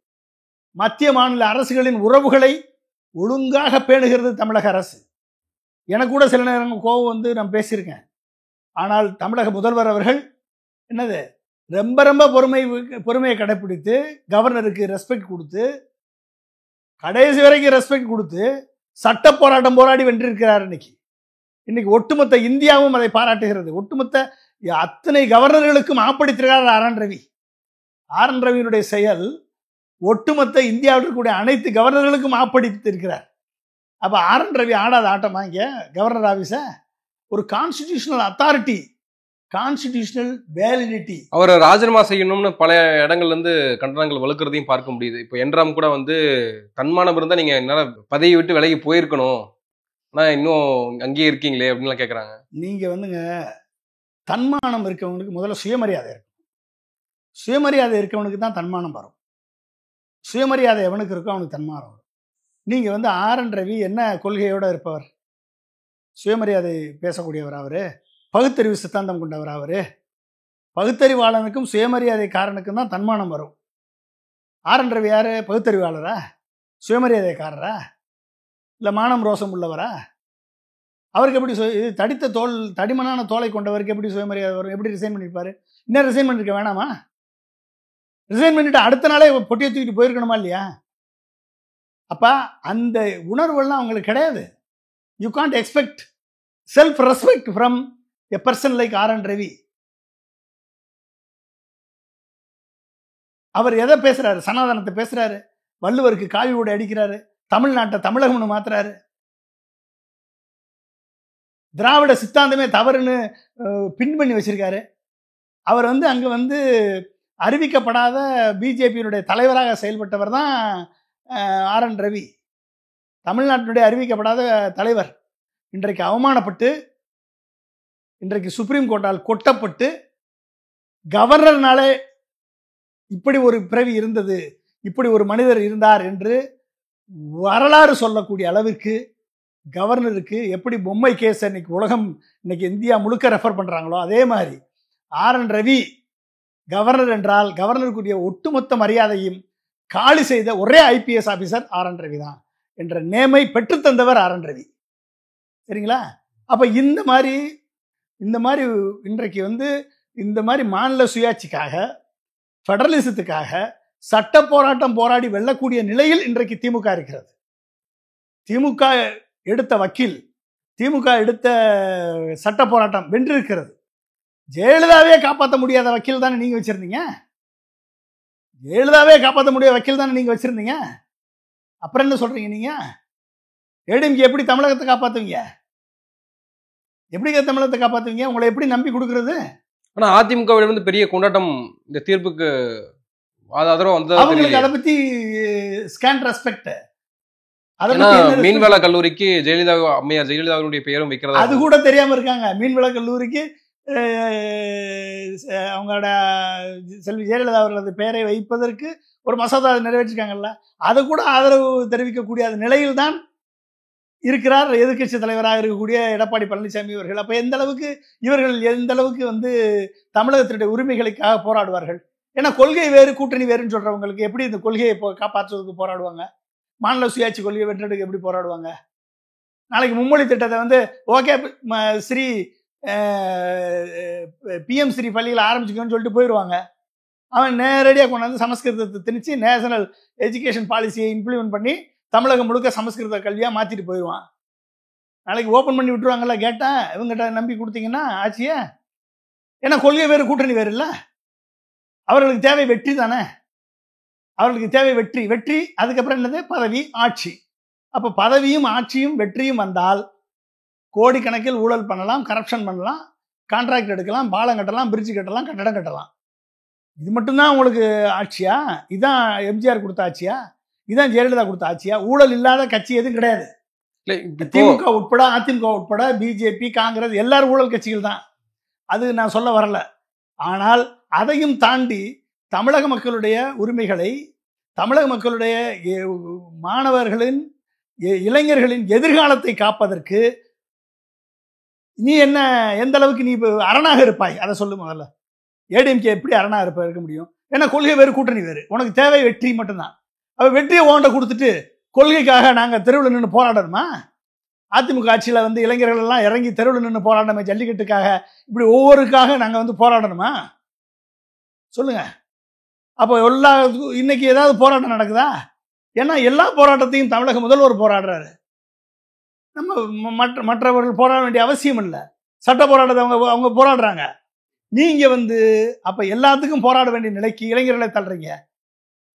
மத்திய மாநில அரசுகளின் உறவுகளை ஒழுங்காக பேணுகிறது தமிழக அரசு. எனக்கு கூட சில நேரம் கோபம் வந்து நான் பேசியிருக்கேன். ஆனால் தமிழக முதல்வர் அவர்கள் என்னது ரொம்ப ரொம்ப பொறுமையை கடைப்பிடித்து கவர்னருக்கு ரெஸ்பெக்ட் கொடுத்து கடைசி வரைக்கும் ரெஸ்பெக்ட் கொடுத்து சட்ட போராட்டம் போராடி வென்றிருக்கிறார். இன்னைக்கு ஒட்டுமொத்த இந்தியாவும் அதை பாராட்டுகிறது. ஒட்டுமொத்த அத்தனை கவர்னர்களுக்கும் ஆப்படித்திருக்கிறார் ஆர்.என். ரவி. ஆர்.என். ரவியினுடைய செயல் ஒட்டுமொத்த இந்தியாவில் இருக்கக்கூடிய அனைத்து கவர்னர்களுக்கும் ஆப்படித்திருக்கிறார். அப்ப ஆர்.என். ரவி ஆடாத ஆட்டமா இங்க கவர்னர் ஆபீஸ? ஒரு கான்ஸ்டிடியூஷனல் அத்தாரிட்டி, கான்ஸ்டிடியூஷனல் வேலிடிட்டி. அவரை ராஜினாமா செய்யணும்னு பல இடங்கள்ல இருந்து கண்டனங்கள் வலுக்கிறதையும் பார்க்க முடியுது. இப்போ என்ராம் கூட வந்து தன்மானம் இருந்தா நீங்க என்னால பதவியை விட்டு விலகி போயிருக்கணும், ஆனா இன்னும் அங்கேயே இருக்கீங்களே அப்படின்லாம் கேட்குறாங்க. நீங்க வந்துங்க தன்மானம் இருக்கவனுக்கு முதல்ல சுயமரியாதை இருக்கும். சுயமரியாதை இருக்கவனுக்கு தான் தன்மானம் வரும். சுயமரியாதை எவனுக்கு இருக்கோ அவனுக்கு தன்மானம் வரும். நீங்க வந்து ஆர்.என். ரவி என்ன கொள்கையோட இருப்பவர்? சுயமரியாதை பேசக்கூடியவர் அவரு, பகுத்தறிவு சித்தாந்தம் கொண்டவர் அவரு. பகுத்தறிவாளனுக்கும் சுயமரியாதைக்காரனுக்கும் தான் தன்மானம் வரும். ஆர்.என். ரவி யாரு? பகுத்தறிவாளரா? சுயமரியாதைக்காரரா? இல்லை மானம் ரோசம் உள்ளவரா? அவருக்கு எப்படி தடித்த தோல், தடிமனான தோலை கொண்டவருக்கு எப்படி சுயமரியாதை வரும்? எப்படி ரிசைன் பண்ணியிருப்பாரு? இன்னும் ரிசைன் பண்ணிருக்க வேணாமா? ரிசைன் பண்ணிட்டு அடுத்த நாளே பொட்டியை தூக்கிட்டு போயிருக்கணுமா இல்லையா? அப்ப அந்த உணர்வுலாம் அவங்களுக்கு கிடையாது. You can't expect self respect from a person like R N. Ravi. அவர் எதை பேசுறாரு? சனாதனத்தை பேசுறாரு, வள்ளுவருக்கு காவி உடை அடிக்கிறாரு, தமிழ்நாட்டை தமிழகம்னு மாத்துறாரு, திராவிட சித்தாந்தமே தவறுன்னு பின் பண்ணி வச்சிருக்காரு. அவர் வந்து அங்க வந்து அறிவிக்கப்படாத பிஜேபியினுடைய தலைவராக செயல்பட்டவர் தான் ஆர்.என். ரவி. தமிழ்நாட்டினுடைய அறிவிக்கப்படாத தலைவர் இன்றைக்கு அவமானப்பட்டு, இன்றைக்கு சுப்ரீம் கோர்ட்டால் கொட்டப்பட்டு, கவர்னர்னாலே இப்படி ஒரு பிறவி இருந்தது, இப்படி ஒரு மனிதர் இருந்தார் என்று வரலாறு சொல்லக்கூடிய அளவிற்கு கவர்னருக்கு எப்படி பொம்மை கேஸ் இன்னைக்கு உலகம், இன்னைக்கு இந்தியா முழுக்க ரெஃபர் பண்றாங்களோ அதே மாதிரி ஆர்.என். ரவி கவர்னர் என்றால் கவர்னருக்குரிய ஒட்டுமொத்த மரியாதையும் காலி செய்த ஒரே ஐபிஎஸ் ஆபீசர் ஆர்.என். ரவி தான் என்ற நேமை பெற்றுத்தந்தவர் ஆர்.என். ரவி. சரிங்களா? அப்ப இந்த மாதிரி இன்றைக்கு வந்து இந்த மாதிரி மாநில சுயாட்சிக்காக, ஃபெடரலிசத்துக்காக சட்ட போராட்டம் போராடி வெல்லக்கூடிய நிலையில் இன்றைக்கு திமுக இருக்கிறது. திமுக எடுத்த வக்கீல், திமுக எடுத்த சட்ட போராட்டம் வென்றிருக்கிறது. ஜெயலலிதாவே காப்பாற்ற முடியாத வக்கீல் தானே நீங்க வச்சிருந்தீங்க. ஜெயலலிதாவே காப்பாற்ற முடியாத வக்கீல் தானே நீங்க வச்சிருந்தீங்க. அப்புறம் என்ன சொல்றீங்க நீங்க? ஏடிஎம்கே எப்படி தமிழகத்தை காப்பாத்துவீங்க? எப்படி தமிழகத்தை காப்பாத்துவீங்க? உங்களை எப்படி நம்பி கொடுக்கறது? ஆனா அதிமுகவிடம் வந்து பெரிய கொண்டாட்டம் இந்த தீர்ப்புக்கு ஆதரவு வந்து அவங்களுக்கு அதை பத்தி ஸ்கேன் ரெஸ்பெக்ட். மீன்வள கல்லூரிக்கு ஜெயலலிதா அம்மையார் ஜெயலலிதாவுடைய பெயரும் வைக்கிறதா அது கூட தெரியாம இருக்காங்க. மீன்வள கல்லூரிக்கு அவங்களோட செல்வி ஜெயலலிதா அவர்களது பெயரை வைப்பதற்கு ஒரு மசோதா நிறைவேற்றிருக்காங்கல்ல, அதை கூட ஆதரவு தெரிவிக்கக்கூடிய நிலையில் தான் இருக்கிறார் எதிர்கட்சி தலைவராக இருக்கக்கூடிய எடப்பாடி பழனிசாமி அவர்கள். அப்ப இவர்கள் எந்த அளவுக்கு வந்து தமிழகத்தினுடைய உரிமைகளுக்காக போராடுவார்கள்? ஏன்னா கொள்கை வேறு கூட்டணி வேறுன்னு சொல்றவங்களுக்கு எப்படி இந்த கொள்கையை காப்பாற்றுவதற்கு போராடுவாங்க? மாநில சுயாட்சி கொள்கையை வென்றெடுக்க எப்படி போராடுவாங்க? நாளைக்கு மும்மொழி திட்டத்தை வந்து ஓகே ஸ்ரீ பிஎம் ஸ்ரீ பள்ளியில் ஆரம்பிச்சுக்கணும்னு சொல்லிட்டு போயிடுவாங்க. அவன் நேரடியாக கொண்டாந்து சமஸ்கிருதத்தை திணிச்சு நேஷனல் எஜுகேஷன் பாலிசியை இம்ப்ளிமெண்ட் பண்ணி தமிழகம் முழுக்க சமஸ்கிருத கல்வியாக மாற்றிட்டு போயிடுவான். நாளைக்கு ஓப்பன் பண்ணி விட்டுருவாங்கல்ல கேட்டா, இவங்ககிட்ட நம்பி கொடுத்தீங்கன்னா ஆட்சியை. ஏன்னா கொள்கை வேறு கூட்டணி வேறு இல்லை. அவர்களுக்கு தேவை வெற்றி தானே. அவர்களுக்கு தேவை வெற்றி. அதுக்கப்புறம் என்னது? பதவி, ஆட்சி. அப்போ பதவியும் ஆட்சியும் வெற்றியும் வந்தால் கோடிக்கணக்கில் ஊழல் பண்ணலாம், கரப்ஷன் பண்ணலாம், கான்ட்ராக்ட் எடுக்கலாம், பாலம் கட்டலாம், பிரிட்ஜ் கட்டலாம், கட்டடம் கட்டலாம். இது மட்டும்தான் உங்களுக்கு ஆட்சியா? இதுதான் எம்ஜிஆர் கொடுத்த ஆட்சியா? இதுதான் ஜெயலலிதா கொடுத்த ஆட்சியா? ஊழல் இல்லாத கட்சி எதுவும் கிடையாது. திமுக உட்பட, அதிமுக உட்பட, பிஜேபி, காங்கிரஸ் எல்லாரும் ஊழல் கட்சிகள் தான். அது நான் சொல்ல வரல. ஆனால் அதையும் தாண்டி தமிழக மக்களுடைய உரிமைகளை தமிழக மக்களுடைய மாணவர்களின் இளைஞர்களின் எதிர்காலத்தை காப்பதற்கு நீ என்ன எந்த அளவுக்கு நீ இப்போ அரணாக இருப்பாய் அதை சொல்லு. முதல்ல ஏடிஎம்கே எப்படி அரணாக இருக்க முடியும்? ஏன்னா கொள்கை வேறு, கூட்டணி வேறு. உனக்கு தேவை வெற்றி மட்டும்தான். அப்போ வெற்றியை ஓண்ட கொடுத்துட்டு கொள்கைக்காக நாங்கள் தெருவில் நின்று போராடணுமா? அதிமுக ஆட்சியில் வந்து இளைஞர்கள் எல்லாம் இறங்கி தெருவில் நின்று போராடணுமே, ஜல்லிக்கட்டுக்காக இப்படி ஒவ்வொருக்காக நாங்கள் வந்து போராடணுமா? சொல்லுங்க. அப்போ இன்னைக்கு ஏதாவது போராட்டம் நடக்குதா? ஏன்னா எல்லா போராட்டத்தையும் தமிழக முதல்வர் போராடுறாரு. நம்ம மற்றவர்கள் போராட வேண்டிய அவசியம் இல்லை. சட்ட போராட்டத்தை அவங்க போராடுறாங்க. நீங்க வந்து அப்ப எல்லாத்துக்கும் போராட வேண்டிய நிலைக்கு இளைஞர்களை தள்ளுறீங்க.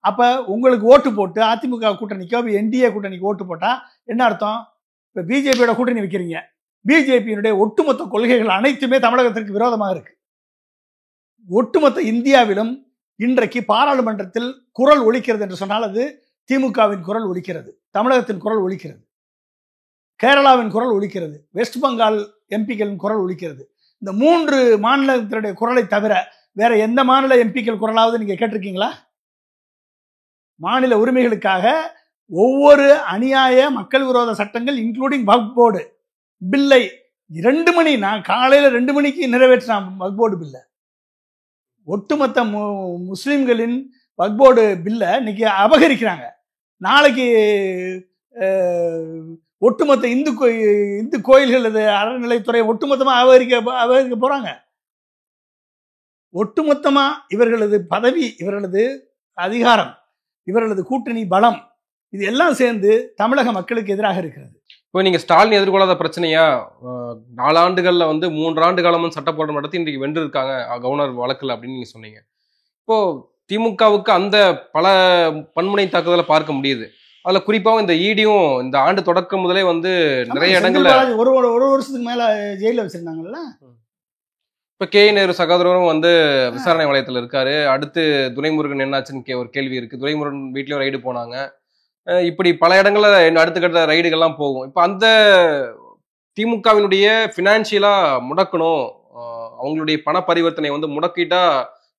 அப்ப உங்களுக்கு ஓட்டு போட்டு அதிமுக கூட்டணிக்கோ என்டிஏ கூட்டணிக்கு ஓட்டு போட்டா என்ன அர்த்தம்? இப்ப பிஜேபியோட கூட்டணி வைக்கிறீங்க. பிஜேபியினுடைய ஒட்டுமொத்த கொள்கைகள் அனைத்துமே தமிழகத்திற்கு விரோதமாக இருக்கு. ஒட்டுமொத்த இந்தியாவிலும் இன்றைக்கு பாராளுமன்றத்தில் குரல் ஒலிக்கிறது என்று சொன்னால் அது திமுகவின் குரல் ஒலிக்கிறது, தமிழகத்தின் குரல் ஒலிக்கிறது, கேரளாவின் குரல் ஒலிக்கிறது, வெஸ்ட் பெங்கால் எம்பிக்களின் குரல் ஒலிக்கிறது. இந்த 3 மாநிலத்தினுடைய குரலை தவிர வேற எந்த மாநில எம்பிக்கள் குரலாவது நீங்க கேட்டிருக்கீங்களா? மாநில உரிமைகளுக்காக ஒவ்வொரு அநியாய மக்கள் விரோத சட்டங்கள் இன்க்ளூடிங் வக்ஃப் போர்டு பில்லை 2 மணி, நான் காலையில் 2 மணிக்கு நிறைவேற்றினான் வக்ஃப் போர்டு பில்லை. ஒட்டுமொத்த முஸ்லீம்களின் வக்ஃப் போர்டு பில்லை இன்னைக்கு அபகரிக்கிறாங்க. நாளைக்கு ஒட்டுமொத்த இந்து கோயில்கள் அறநிலைத்துறை ஒட்டுமொத்தமாக அபகரிக்க போறாங்க. ஒட்டுமொத்தமா இவர்களது பதவி, இவர்களது அதிகாரம், இவர்களது கூட்டணி பலம், இது எல்லாம் சேர்ந்து தமிழக மக்களுக்கு எதிராக இருக்கிறது. இப்போ நீங்க ஸ்டாலின் எதிர்கொள்ளாத பிரச்சனையா 4 ஆண்டுகள்ல வந்து 3 ஆண்டு காலமும் சட்ட போராட்டம் நடத்தி இன்றைக்கு வென்று இருக்காங்க கவர்னர் வழக்குல அப்படின்னு நீங்க சொன்னீங்க. இப்போ திமுகவுக்கு அந்த பல பன்முனை தாக்குதலை பார்க்க முடியுது. அதுல குறிப்பாகவும் இந்த ஈடியும் இந்த ஆண்டு தொடக்கம் முதலே வந்து நிறைய இடங்கள்ல ஒரு வருஷத்துக்கு மேல ஜெயில வச்சிருந்தாங்கல்ல. இப்ப நேரு சகோதரரும் வந்து விசாரணை வளையத்துல இருக்காரு. அடுத்து துரைமுருகன் என்னாச்சுன்னு ஒரு கேள்வி இருக்கு. துரைமுருகன் வீட்லயும் ரைடு போனாங்க. இப்படி பல இடங்கள்ல அடுத்துக்கட்ட ரைடுகள்லாம் போகும். இப்ப அந்த திமுகவினுடைய பினான்சியலா முடக்கணும், அவங்களுடைய பண பரிவர்த்தனை வந்து முடக்கிட்டா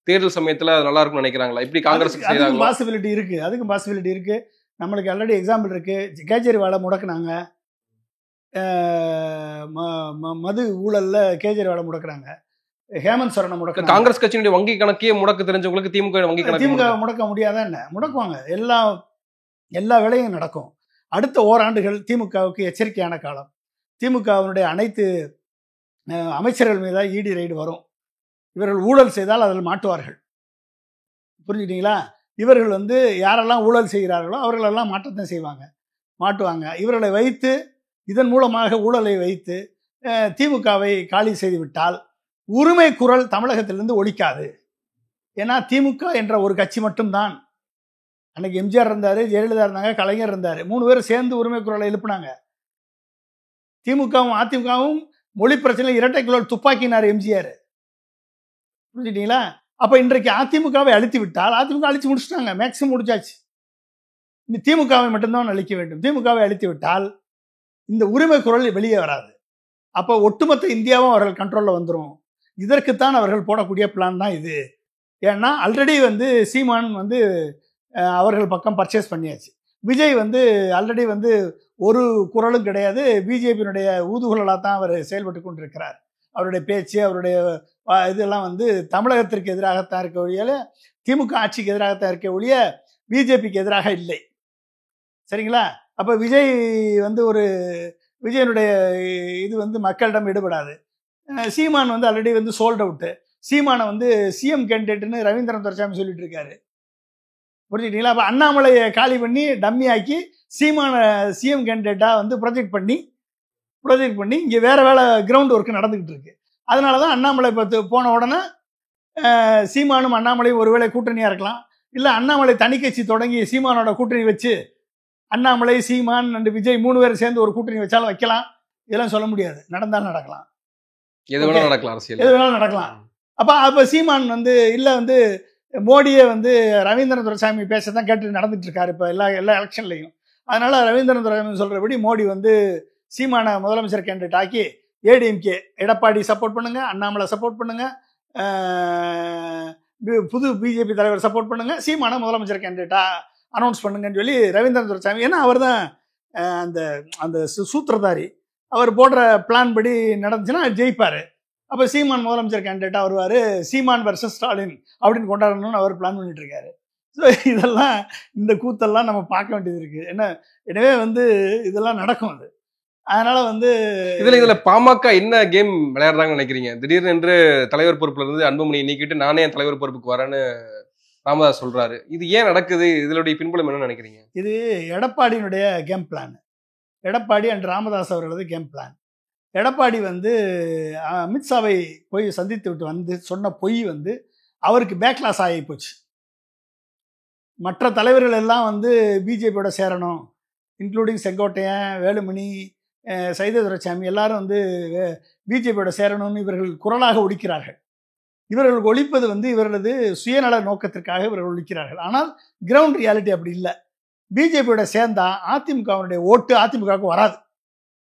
தேர்தல் சமயத்துல அது நல்லா இருக்கும்னு நினைக்கிறாங்களா? இப்படி காங்கிரஸ் செய்தாங்க. பாசிபிலிட்டி இருக்கு, அதுக்கும் பாசிபிலிட்டி இருக்கு. நம்மளுக்கு ஆல்ரெடி எக்ஸாம்பிள் இருக்கு. கேஜ்ரிவாலை முடக்குனாங்க, மது ஊழல்ல கேஜ்ரிவாலை முடக்குறாங்க, ஹேமந்த் சோரனை முடக்குறாங்க. காங்கிரஸ் கட்சியினுடைய வங்கி கணக்கே முடக்க தெரிஞ்சவங்களுக்கு திமுக வங்கி கணக்கு திமுக முடக்க முடியாதா என்ன? முடக்குவாங்க. எல்லா வேலையும் நடக்கும். அடுத்த ஓராண்டுகள் திமுகவுக்கு எச்சரிக்கையான காலம். திமுகவினுடைய அனைத்து அமைச்சர்கள் மீது இடி ரைடு வரும். இவர்கள் ஊழல் செய்தால் அதில் மாட்டுவார்கள். புரிஞ்சுக்கிட்டீங்களா? இவர்கள் வந்து யாரெல்லாம் ஊழல் செய்கிறார்களோ அவர்களெல்லாம் மாற்றத்தான் மாட்டுவாங்க. இவர்களை வைத்து, இதன் மூலமாக ஊழலை வைத்து திமுகவை காலி செய்துவிட்டால் உரிமை குரல் தமிழகத்திலிருந்து ஒலிக்காது. ஏன்னா திமுக என்ற ஒரு கட்சி மட்டும்தான். அன்னைக்கு எம்ஜிஆர் இருந்தாரு, ஜெயலலிதா இருந்தாங்க, கலைஞர் இருந்தாரு. 3 பேரும் சேர்ந்து உரிமை குரலை எழுப்பினாங்க. திமுகவும் அதிமுகவும் மொழி பிரச்சனை இரட்டை குரல் துப்பாக்கினார் எம்ஜிஆர். புரிஞ்சுட்டீங்களா? அப்ப இன்றைக்கு அதிமுகவை அழித்து விட்டால், அதிமுக அழிச்சு முடிச்சுட்டாங்க, மேக்சிமம் முடிச்சாச்சு. இந்த திமுகவை மட்டும்தான் அழிக்க வேண்டும். திமுகவை அழித்து விட்டால் இந்த உரிமை குரல் வெளியே வராது. அப்போ ஒட்டுமொத்த இந்தியாவும் அவர்கள் கண்ட்ரோல்ல வந்துடும். இதற்குத்தான் அவர்கள் போடக்கூடிய பிளான் தான் இது. ஏன்னா ஆல்ரெடி வந்து சீமான் வந்து அவர்கள் பக்கம் பர்ச்சேஸ் பண்ணியாச்சு. விஜய் வந்து ஆல்ரெடி வந்து ஒரு குரலும் கிடையாது, பிஜேபியினுடைய ஊதுகுழலாக தான் அவர் செயல்பட்டு கொண்டிருக்கிறார். அவருடைய பேச்சு, அவருடைய இதெல்லாம் வந்து தமிழகத்திற்கு எதிராகத்தான் இருக்க ஒழிய, திமுக ஆட்சிக்கு எதிராகத்தான் இருக்க ஒழிய பிஜேபிக்கு எதிராக இல்லை. சரிங்களா? அப்போ விஜய் வந்து விஜயனுடைய இது வந்து மக்களிடம் ஈடுபடாது. சீமான் வந்து ஆல்ரெடி வந்து சோல்ட் அவுட்டு. சீமானை வந்து சிஎம் கேண்டிடேட்னு ரவீந்திரன் துரைசாமி சொல்லிட்டு இருக்காரு. புரிஞ்சுக்கிட்டீங்களா? அப்போ அண்ணாமலையை காலி பண்ணி டம்மி ஆக்கி சீமான சிஎம் கேண்டிடேட்டாக வந்து ப்ரொஜெக்ட் பண்ணி இங்கே வேறு வேலை கிரவுண்ட் ஒர்க் நடந்துக்கிட்டு இருக்கு. அதனால தான் அண்ணாமலை போன உடனே சீமானும் அண்ணாமலையும் ஒருவேளை கூட்டணியாக இருக்கலாம். இல்லை அண்ணாமலை தனி கட்சி தொடங்கி சீமானோட கூட்டணி வச்சு அண்ணாமலை, சீமான் அண்ட் விஜய் 3 பேர் சேர்ந்து ஒரு கூட்டணி வச்சாலும் வைக்கலாம். இதெல்லாம் சொல்ல முடியாது. நடந்தாலும் நடக்கலாம், எது வேணாலும் நடக்கலாம், அரசியல் எது வேணாலும் நடக்கலாம். அப்போ சீமான் வந்து இல்லை வந்து மோடியை வந்து ரவீந்திரன் துரைசாமி பேசத்தான் கேட்டு நடந்துட்டு இருக்காரு இப்போ எல்லா எலெக்ஷன்லையும். அதனால ரவீந்திரன் துரைசாமி சொல்றபடி மோடி வந்து சீமான முதலமைச்சர் கேண்டிடேட் ஆக்கி ஏடிஎம்கே எடப்பாடி சப்போர்ட் பண்ணுங்க, அண்ணாமலை சப்போர்ட் பண்ணுங்க, புது பிஜேபி தலைவர் சப்போர்ட் பண்ணுங்க, சீமான முதலமைச்சர் கேண்டிடேட்டா அனௌன்ஸ் பண்ணுங்கன்னு சொல்லி ரவீந்திரன் துரைசாமி, ஏன்னா அவர் தான் அந்த அந்த சூத்திரதாரி, அவர் போடுற பிளான் படி நடந்துச்சுன்னா ஜெயிப்பார். அப்போ சீமான் முதலமைச்சர் கேண்டிடேட்டாக வருவார், சீமான் வர்சஸ் ஸ்டாலின் அப்படின்னு கொண்டாடணும்னு அவர் பிளான் பண்ணிட்டு இருக்காரு. ஸோ இதெல்லாம் இந்த கூத்தெல்லாம் நம்ம பார்க்க வேண்டியது இருக்குது. எனவே இதெல்லாம் நடக்கும். அது அதனால் இதுல பாமக என்ன கேம் விளையாடுறாங்கன்னு நினைக்கிறீங்க? திடீர்னு தலைவர் பொறுப்புல இருந்து அன்புமணி நீக்கிட்டு நானே தலைவர் பொறுப்புக்கு வரேன்னு ராமதாஸ் சொல்றாரு. இது ஏன் நடக்குது? இதனுடைய பின்புலம் என்ன நினைக்கிறீங்க? இது எடப்பாடியினுடைய game plan. Edappadi and Ramadoss அவர்களது கேம் பிளான். எடப்பாடி அமித்ஷாவை போய் சந்தித்து விட்டு சொன்ன பொய் அவருக்கு பேக்லாஸ் ஆகி போச்சு. மற்ற தலைவர்கள் எல்லாம் பிஜேபியோட சேரணும், இன்க்ளூடிங் செங்கோட்டையன், வேலுமணி, சைதை துரைசாமி எல்லாரும் பிஜேபியோட சேரணும்னு இவர்கள் குரலாக ஒலிக்கிறார்கள். இவர்களுக்கு ஒழிப்பது இவர்களது சுயநல நோக்கத்திற்காக இவர்கள் ஒழிக்கிறார்கள். ஆனால் கிரவுண்ட் ரியாலிட்டி அப்படி இல்லை. பிஜேபியோட சேர்ந்தா அதிமுகவுடைய ஓட்டு அதிமுகவுக்கு வராது,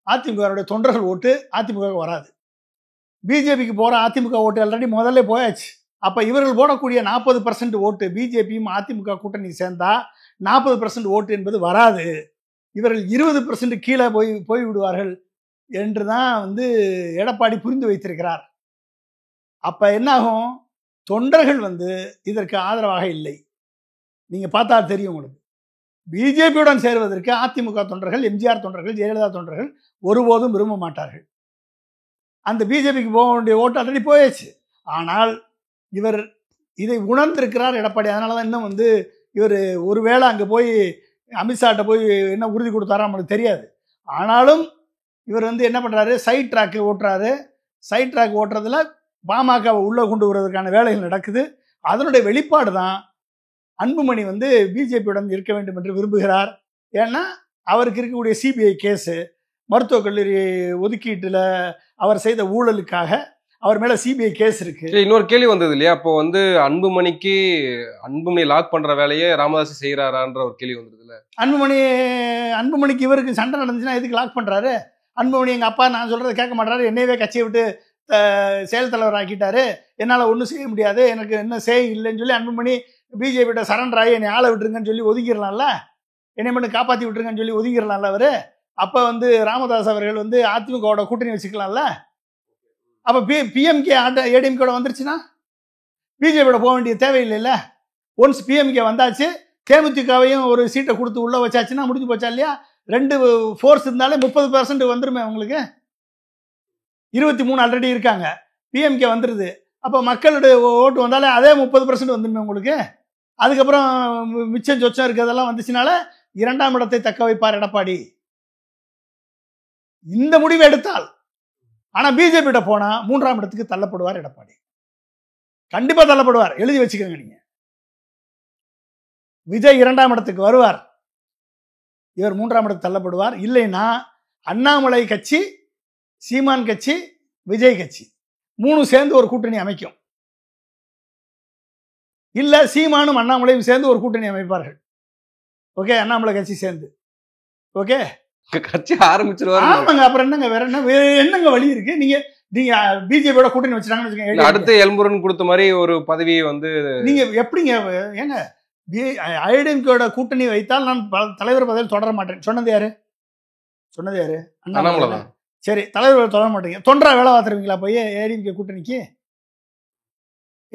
அதிமுகவுடைய தொண்டர்கள் ஓட்டு அதிமுகவுக்கு வராது. பிஜேபிக்கு போகிற அதிமுக ஓட்டு ஆல்ரெடி முதல்ல போயாச்சு. அப்போ இவர்கள் போடக்கூடிய 40% ஓட்டு பிஜேபியும் அதிமுக கூட்டணி சேர்ந்தா 40% ஓட்டு என்பது வராது. இவர்கள் 20% கீழே போய் விடுவார்கள் என்று தான் எடப்பாடி புரிந்து வைத்திருக்கிறார். அப்போ என்னாகும்? தொண்டர்கள் இதற்கு ஆதரவாக இல்லை. நீங்கள் பார்த்தா தெரியும் உங்களுக்கு. பிஜேபியுடன் சேருவதற்கு அதிமுக தொண்டர்கள், எம்ஜிஆர் தொண்டர்கள், ஜெயலலிதா தொண்டர்கள் ஒருபோதும் விரும்ப மாட்டார்கள். அந்த பிஜேபிக்கு போக வேண்டிய ஓட்டு ஆல்ரெடி போயாச்சு. ஆனால் இவர் இதை உணர்ந்திருக்கிறார் எடப்பாடி. அதனால தான் இன்னும் இவர் ஒருவேளை அங்கே போய் அமித்ஷாட்ட போய் என்ன உறுதி கொடுத்தாரோ நம்மளுக்கு தெரியாது. ஆனாலும் இவர் என்ன பண்ணுறாரு? சைட் ட்ராக்கு ஓட்டுறாரு. சைட் ட்ராக் ஓட்டுறதுல பாமகவை உள்ளே கொண்டு வருவதற்கான வேலைகள் நடக்குது. அதனுடைய வெளிப்பாடு தான் அன்புமணி பிஜேபியுடன் இருக்க வேண்டும் என்று விரும்புகிறார். ஏன்னா அவருக்கு இருக்கக்கூடிய சிபிஐ கேஸு, மருத்துவக் கல்லூரி ஒதுக்கீட்டில் அவர் செய்த ஊழலுக்காக அவர் மேலே சிபிஐ கேஸ் இருக்கு. இன்னொரு கேள்வி வந்தது இல்லையா? அப்போ அன்புமணி லாக் பண்ற வேலையை ராமதாஸ் செய்யறாரான்ற ஒரு கேள்வி வந்தது இல்லை? அன்புமணிக்கு இவருக்கு சண்டை நடந்துச்சுன்னா எதுக்கு லாக் பண்றாரு? அன்புமணி எங்க அப்பா நான் சொல்றதை கேட்க மாட்டாரு, என்னையவே கட்சியை விட்டு செயல் தலைவர் ஆக்கிட்டாரு, என்னால் ஒன்றும் செய்ய முடியாது, எனக்கு என்ன செய்ய இல்லைன்னு சொல்லி அன்புமணி பிஜேபிட்ட சரண்டர் ஆகி என்னை ஆளை விட்டுருங்கன்னு சொல்லி ஒதுங்கிடலாம்ல, என்னை மட்டும் காப்பாற்றி விட்டுருங்கன்னு சொல்லி ஒதுங்கிடலாம்ல அவரு. அப்போ ராமதாஸ் அவர்கள் அதிமுகவோட கூட்டணி வச்சுக்கலாம்ல. அப்போ பிஎம்கே ஏடிஎம்கேட வந்துருச்சுன்னா பிஜேபியோட போக வேண்டிய தேவையில்லைல்ல. ஒன்ஸ் பிஎம்கே வந்தாச்சு, தேமுதிகவையும் ஒரு சீட்டை கொடுத்து உள்ளே வச்சாச்சுன்னா முடிஞ்சு போச்சா இல்லையா? 2 ஃபோர்ஸ் இருந்தாலே 30% வந்துருமே உங்களுக்கு. 23 ஆல்ரெடி இருக்காங்க, பிஎம்கே வந்துடுது. அப்போ மக்களுடைய ஓட்டு வந்தாலே அதே 30% வந்துருமே உங்களுக்கு. அதுக்கப்புறம் மிச்சம் சொச்சம் இருக்கிறதெல்லாம் வந்துச்சுனால 2ஆம் இடத்தை தக்க வைப்பார் எடப்பாடி. இந்த முடிவு எடுத்தால். ஆனால் பிஜேபியிட்ட போனால் 3ஆம் இடத்துக்கு தள்ளப்படுவார் எடப்பாடி. கண்டிப்பாக தள்ளப்படுவார், எழுதி வச்சுக்கோங்க நீங்க. விஜய் 2ஆம் இடத்துக்கு வருவார், இவர் 3ஆம் இடத்துக்கு தள்ளப்படுவார். இல்லைன்னா அண்ணாமலை கட்சி, சீமான் கட்சி, விஜய் கட்சி 3 சேர்ந்து ஒரு கூட்டணி அமைக்கும். இல்ல சீமானும் அண்ணாமலையும் சேர்ந்து ஒரு கூட்டணி அமைப்பார்கள். ஓகே, அண்ணாமலை கட்சி சேர்ந்து ஓகே கட்சி ஆரம்பிச்சிருவாரு. ஆமாங்க, அப்புறம் என்னங்க, வேற என்னங்க வழி இருக்கு? நீங்க பிஜேபியோட கூட்டணி வச்சுட்டாங்கன்னு வச்சுக்கோங்க, அடுத்து எல்முருகன் கொடுத்த மாதிரி ஒரு பதவியை நீங்க எப்படிங்க? ஏங்க ஐடிஎம்கேட கூட்டணி வைத்தால் நான் தலைவர் பதவியில் தொடர மாட்டேன் சொன்னது யாரு? அண்ணாமலை தான். சரி, தலைவர் தொடர மாட்டீங்க, தொண்டரா வேலை பார்த்துருவீங்களா போய் ஏடிஎம்கே கூட்டணிக்கு?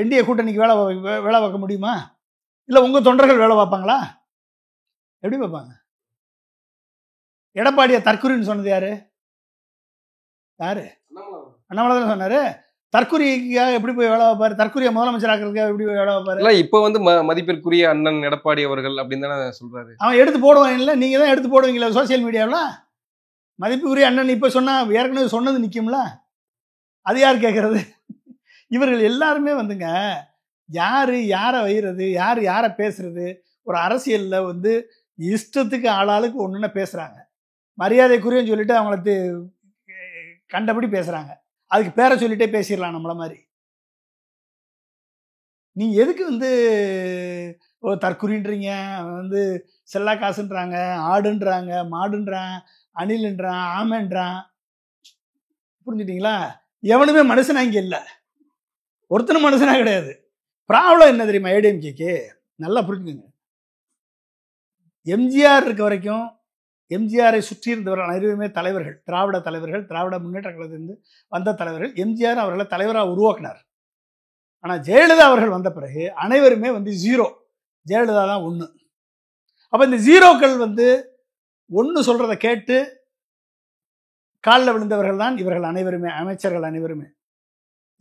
என்டிஏ கூட்டணிக்கு வேலை பார்க்க முடியுமா? இல்லை உங்க தொண்டர்கள் வேலை பார்ப்பாங்களா? எப்படி பார்ப்பாங்க? எடப்பாடியை தற்கொலைன்னு சொன்னது யாரு? அண்ணாமலை தான் சொன்னாரு. தற்கொலைக்காக எப்படி போய் வேலை வைப்பாரு? தற்கொலையை முதலமைச்சராக்கிறதுக்காக எப்படி வேலை வைப்பாரு? இல்லை, இப்போ மதிப்பிற்குரிய அண்ணன் எடப்பாடி அவர்கள் அப்படின்னு தானே சொல்றாரு. அவன் எடுத்து போடுவான். இல்லை, நீங்க தான் எடுத்து போடுவீங்களா சோசியல் மீடியாவில்? மதிப்புக்குரிய அண்ணன் இப்போ சொன்னா ஏற்கனவே சொன்னது நிற்கும்ல, அது யார் கேட்கறது? இவர்கள் எல்லாருமே யாரு யாரை வைகிறது, யார் யாரை பேசுறது, ஒரு அரசியலில் இஷ்டத்துக்கு ஆளாளுக்கு ஒன்றுன்னு பேசுகிறாங்க. மரியாதைக்குரியன்னு சொல்லிட்டு அவங்களுக்கு கண்டபடி பேசுகிறாங்க. அதுக்கு பேரை சொல்லிட்டே பேசிடலாம் நம்மள மாதிரி. நீங்கள் எதுக்கு தற்குறின்றீங்க? செல்லா காசுன்றாங்க, ஆடுன்றாங்க, மாடுன்றான், அணில்ன்றான், ஆமைன்றான். புரிஞ்சுட்டீங்களா? எவனுமே மனுஷனா இங்கே இல்லை, ஒருத்தனும் மனுஷனா கிடையாது. ப்ராப்ளம் என்ன தெரியுமா? ஏடிஎம்கேக்கு நல்லா புரிஞ்சுக்கோங்க. எம்ஜிஆர் இருக்க வரைக்கும் எம்ஜிஆரை சுற்றி இருந்தவர்கள் அனைவருமே தலைவர்கள், திராவிட தலைவர்கள், திராவிட முன்னேற்ற கழகத்திலிருந்து வந்த தலைவர்கள். எம்ஜிஆர் அவர்களை தலைவராக உருவாக்கினார். ஆனால் ஜெயலலிதா அவர்கள் வந்த பிறகு அனைவருமே வந்து 0, ஜெயலலிதா தான் 1. அப்போ இந்த ஜீரோக்கள் வந்து 1 சொல்றதை கேட்டு காலில் விழுந்தவர்கள் தான் இவர்கள் அனைவருமே, அமைச்சர்கள் அனைவருமே.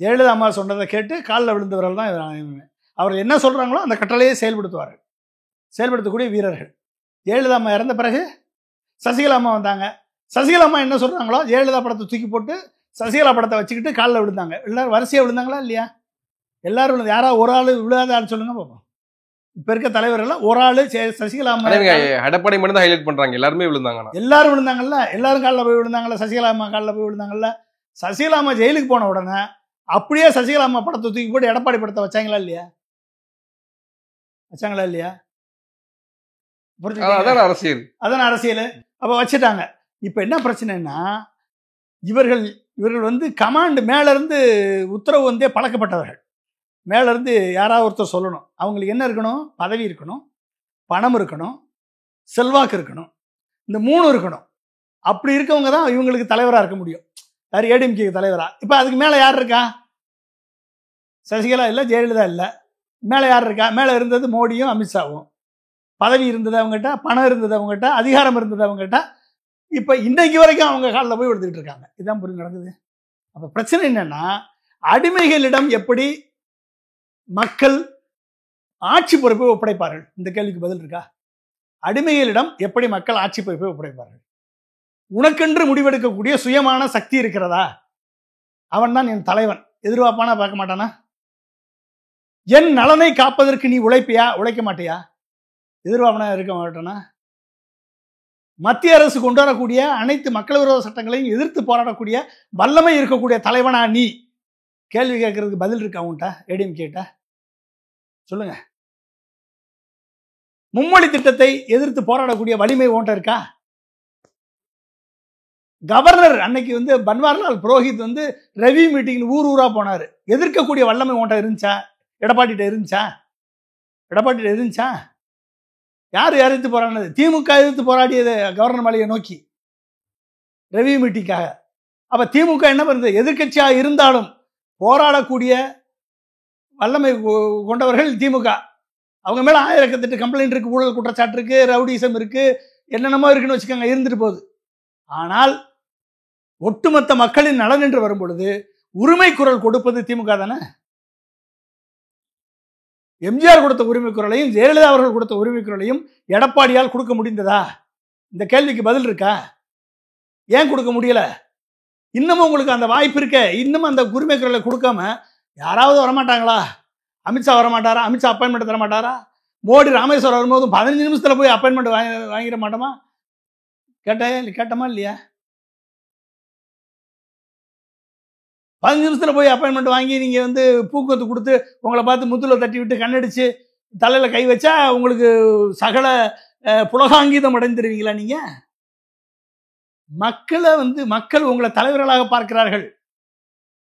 ஜெயலலிதா அம்மா சொன்னதை கேட்டு காலில் விழுந்தவர்கள் தான் இவர்கள் அனைவருமே. அவர்கள் என்ன சொல்றாங்களோ அந்த கட்டளையை செயல்படுத்துவார்கள், செயல்படுத்தக்கூடிய வீரர்கள். ஜெயலலிதா அம்மா இறந்த பிறகு சசிகலா அம்மா வந்தாங்க. சசிகலா அம்மா என்ன சொல்றாங்களோ ஜெயலலிதா படத்தை தூக்கி போட்டு சசிகலா படத்தை வச்சுக்கிட்டு காலில் விழுந்தாங்க. எல்லாரும் வரிசையாக விழுந்தாங்களா இல்லையா? எல்லாரும் விழுந்து. யாராவது ஒரு ஆள் விழுகாத ஆள் சொல்லுங்க பார்ப்போம். இப்ப இருக்க தலைவர்கள் ஒரு ஆளு சசிகலா அம்மா, எடப்பாடி மட்டும் தான் ஹைலைட் பண்றாங்க. எல்லாருமே விழுந்தாங்க. எல்லாரும் விழுந்தாங்கல்ல, எல்லாரும் காலில் போய் விழுந்தாங்கல்ல, சசிகலா அம்மா காலில் போய் விழுந்தாங்கல்ல. சசிகலா அம்மா ஜெயிலுக்கு போன உடனே அப்படியே சசிகலா அம்மா படத்தை தூக்கி போட்டு எடப்பாடி படத்தை வச்சாங்களா இல்லையா? வச்சாங்களா இல்லையா? அதான் அரசியல், அதான் அரசியல். அப்ப வச்சுட்டாங்க. இப்ப என்ன பிரச்சனைன்னா, இவர்கள் வந்து கமாண்ட் மேல இருந்து உத்தரவு வந்தே பழக்கப்பட்டவர்கள். மேல இருந்து யாராவது ஒருத்தர் சொல்லணும். அவங்களுக்கு என்ன இருக்கணும்? பதவி இருக்கணும், பணம் இருக்கணும், செல்வாக்கு இருக்கணும். இந்த 3 இருக்கணும். அப்படி இருக்கவங்க தான் இவங்களுக்கு தலைவராக இருக்க முடியும். யார்? ஏடிஎம்கே தலைவரா? இப்ப அதுக்கு மேல யார் இருக்கா? சசிகலா இல்லை, ஜெயலலிதா இல்லை. மேல யார் இருக்கா? மேல இருந்தது மோடியும் அமித்ஷாவும். பதவி இருந்தது அவங்ககிட்ட, பணம் இருந்தது அவங்ககிட்ட, அதிகாரம் இருந்தது அவங்ககிட்ட. இப்ப இன்னைக்கு வரைக்கும் அவங்க காலில் போய் எடுத்துக்கிட்டு இருக்காங்க. இதுதான் புரிஞ்சு நடக்குது. அப்ப பிரச்சனை என்னன்னா, அடிமைகளிடம் எப்படி மக்கள் ஆட்சி பொறுப்பை ஒப்படைப்பார்கள்? இந்த கேள்விக்கு பதில் இருக்கா? அடிமைகளிடம் எப்படி மக்கள் ஆட்சி பொறுப்பை ஒப்படைப்பார்கள்? உனக்கென்று முடிவெடுக்கக்கூடிய சுயமான சக்தி இருக்கிறதா? அவன் தான் என் தலைவன். எதிர்பார்ப்பானா? பார்க்க மாட்டானா? என் நலனை காப்பதற்கு நீ உழைப்பியா? உழைக்க மாட்டியா? எதிர்பார்ப்பனா? இருக்க மாட்டானா? மத்திய அரசு கொண்டு வரக்கூடிய அனைத்து மக்கள் விரோத சட்டங்களையும் எதிர்த்து போராடக்கூடிய வல்லமை இருக்கக்கூடிய தலைவனா நீ? கேள்வி கேட்கறதுக்கு பதில் இருக்கா உன்கிட்ட? ஏடிஎம் கேட்ட சொல்லுங்க. மும்மொழி திட்டத்தை எதிர்த்து போராடக்கூடிய வலிமை உன்கிட்ட இருக்கா? கவர்னர் அன்னைக்கு வந்து பன்வாரிலால் புரோஹித் வந்து ரெவியூ மீட்டிங் ஊர் ஊரா போனாரு. எதிர்க்கக்கூடிய வல்லமை உன்கிட்ட இருந்துச்சா? எடப்பாடிட்ட இருந்துச்சா? எடப்பாடிட்ட இருந்துச்சா? யார் எதிர்த்து போராடினது? திமுக எதிர்த்து போராடியது கவர்னர் மாளிகையை நோக்கி ரெவியூ மீட்டிங்காக. அப்ப திமுக என்ன பண்ணுது? எதிர்கட்சியா இருந்தாலும் போராடக்கூடிய வல்லமை கொண்டவர்கள் திமுக. அவங்க மேல 1008 கம்ப்ளைண்ட் இருக்கு, ஊழல் குற்றச்சாட்டு இருக்கு, ரவுடிசம் இருக்கு, என்னென்னமோ இருக்குன்னு வச்சுக்கோங்க, இருந்துட்டு போகுது. ஆனால் ஒட்டுமொத்த மக்களின் நலன் என்று வரும் பொழுது உரிமை குரல் கொடுப்பது திமுக தானே. எம்ஜிஆர் கொடுத்த உரிமை குரலையும் ஜெயலலிதா அவர்கள் கொடுத்த உரிமை குரலையும் எடப்பாடியால் கொடுக்க முடிந்ததா? இந்த கேள்விக்கு பதில் இருக்கா? ஏன் கொடுக்க முடியல? இன்னமும் உங்களுக்கு அந்த வாய்ப்பு இருக்க. இன்னமும் அந்த உரிமை குரலை கொடுக்காம யாராவது வரமாட்டாங்களா? அமித்ஷா வரமாட்டாரா? அமித்ஷா அப்பாயின்மெண்ட் தர மாட்டாரா? மோடி ராமேஸ்வரம் வரும்போது 15 நிமிஷத்துல போய் அப்பாயின்மெண்ட் வாங்கிட மாட்டோமா? கேட்டமா இல்லையா? 15 நிமிஷத்துல போய் அப்பாயின்மெண்ட் வாங்கி நீங்க வந்து பூக்கொத்து கொடுத்து உங்களை பார்த்து முத்துல தட்டி விட்டு கண்ணடிச்சு தலையில கை வச்சா உங்களுக்கு சகல புலகாங்கீதம் அடைந்துருவீங்களா? நீங்க மக்களை வந்து மக்கள் உங்களை தலைவர்களாக பார்க்கிறார்கள்.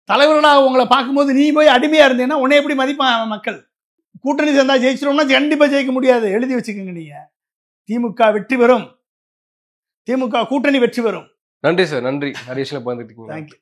தலைவர்களாக உங்களை பார்க்கும்போது நீ போய் அடிமையா இருந்தீங்கன்னா உன்னை எப்படி மதிப்பான் மக்கள்? கூட்டணி சேர்ந்தா ஜெயிச்சிரும்னா கண்டிப்பா ஜெயிக்க முடியாது. எழுதி வச்சுக்கோங்க. நீங்க திமுக வெற்றி பெறும், திமுக கூட்டணி வெற்றி பெறும். நன்றி சார், நன்றி. நிறைய விஷயம் பகிர்ந்துட்டீங்க. தேங்க்யூ.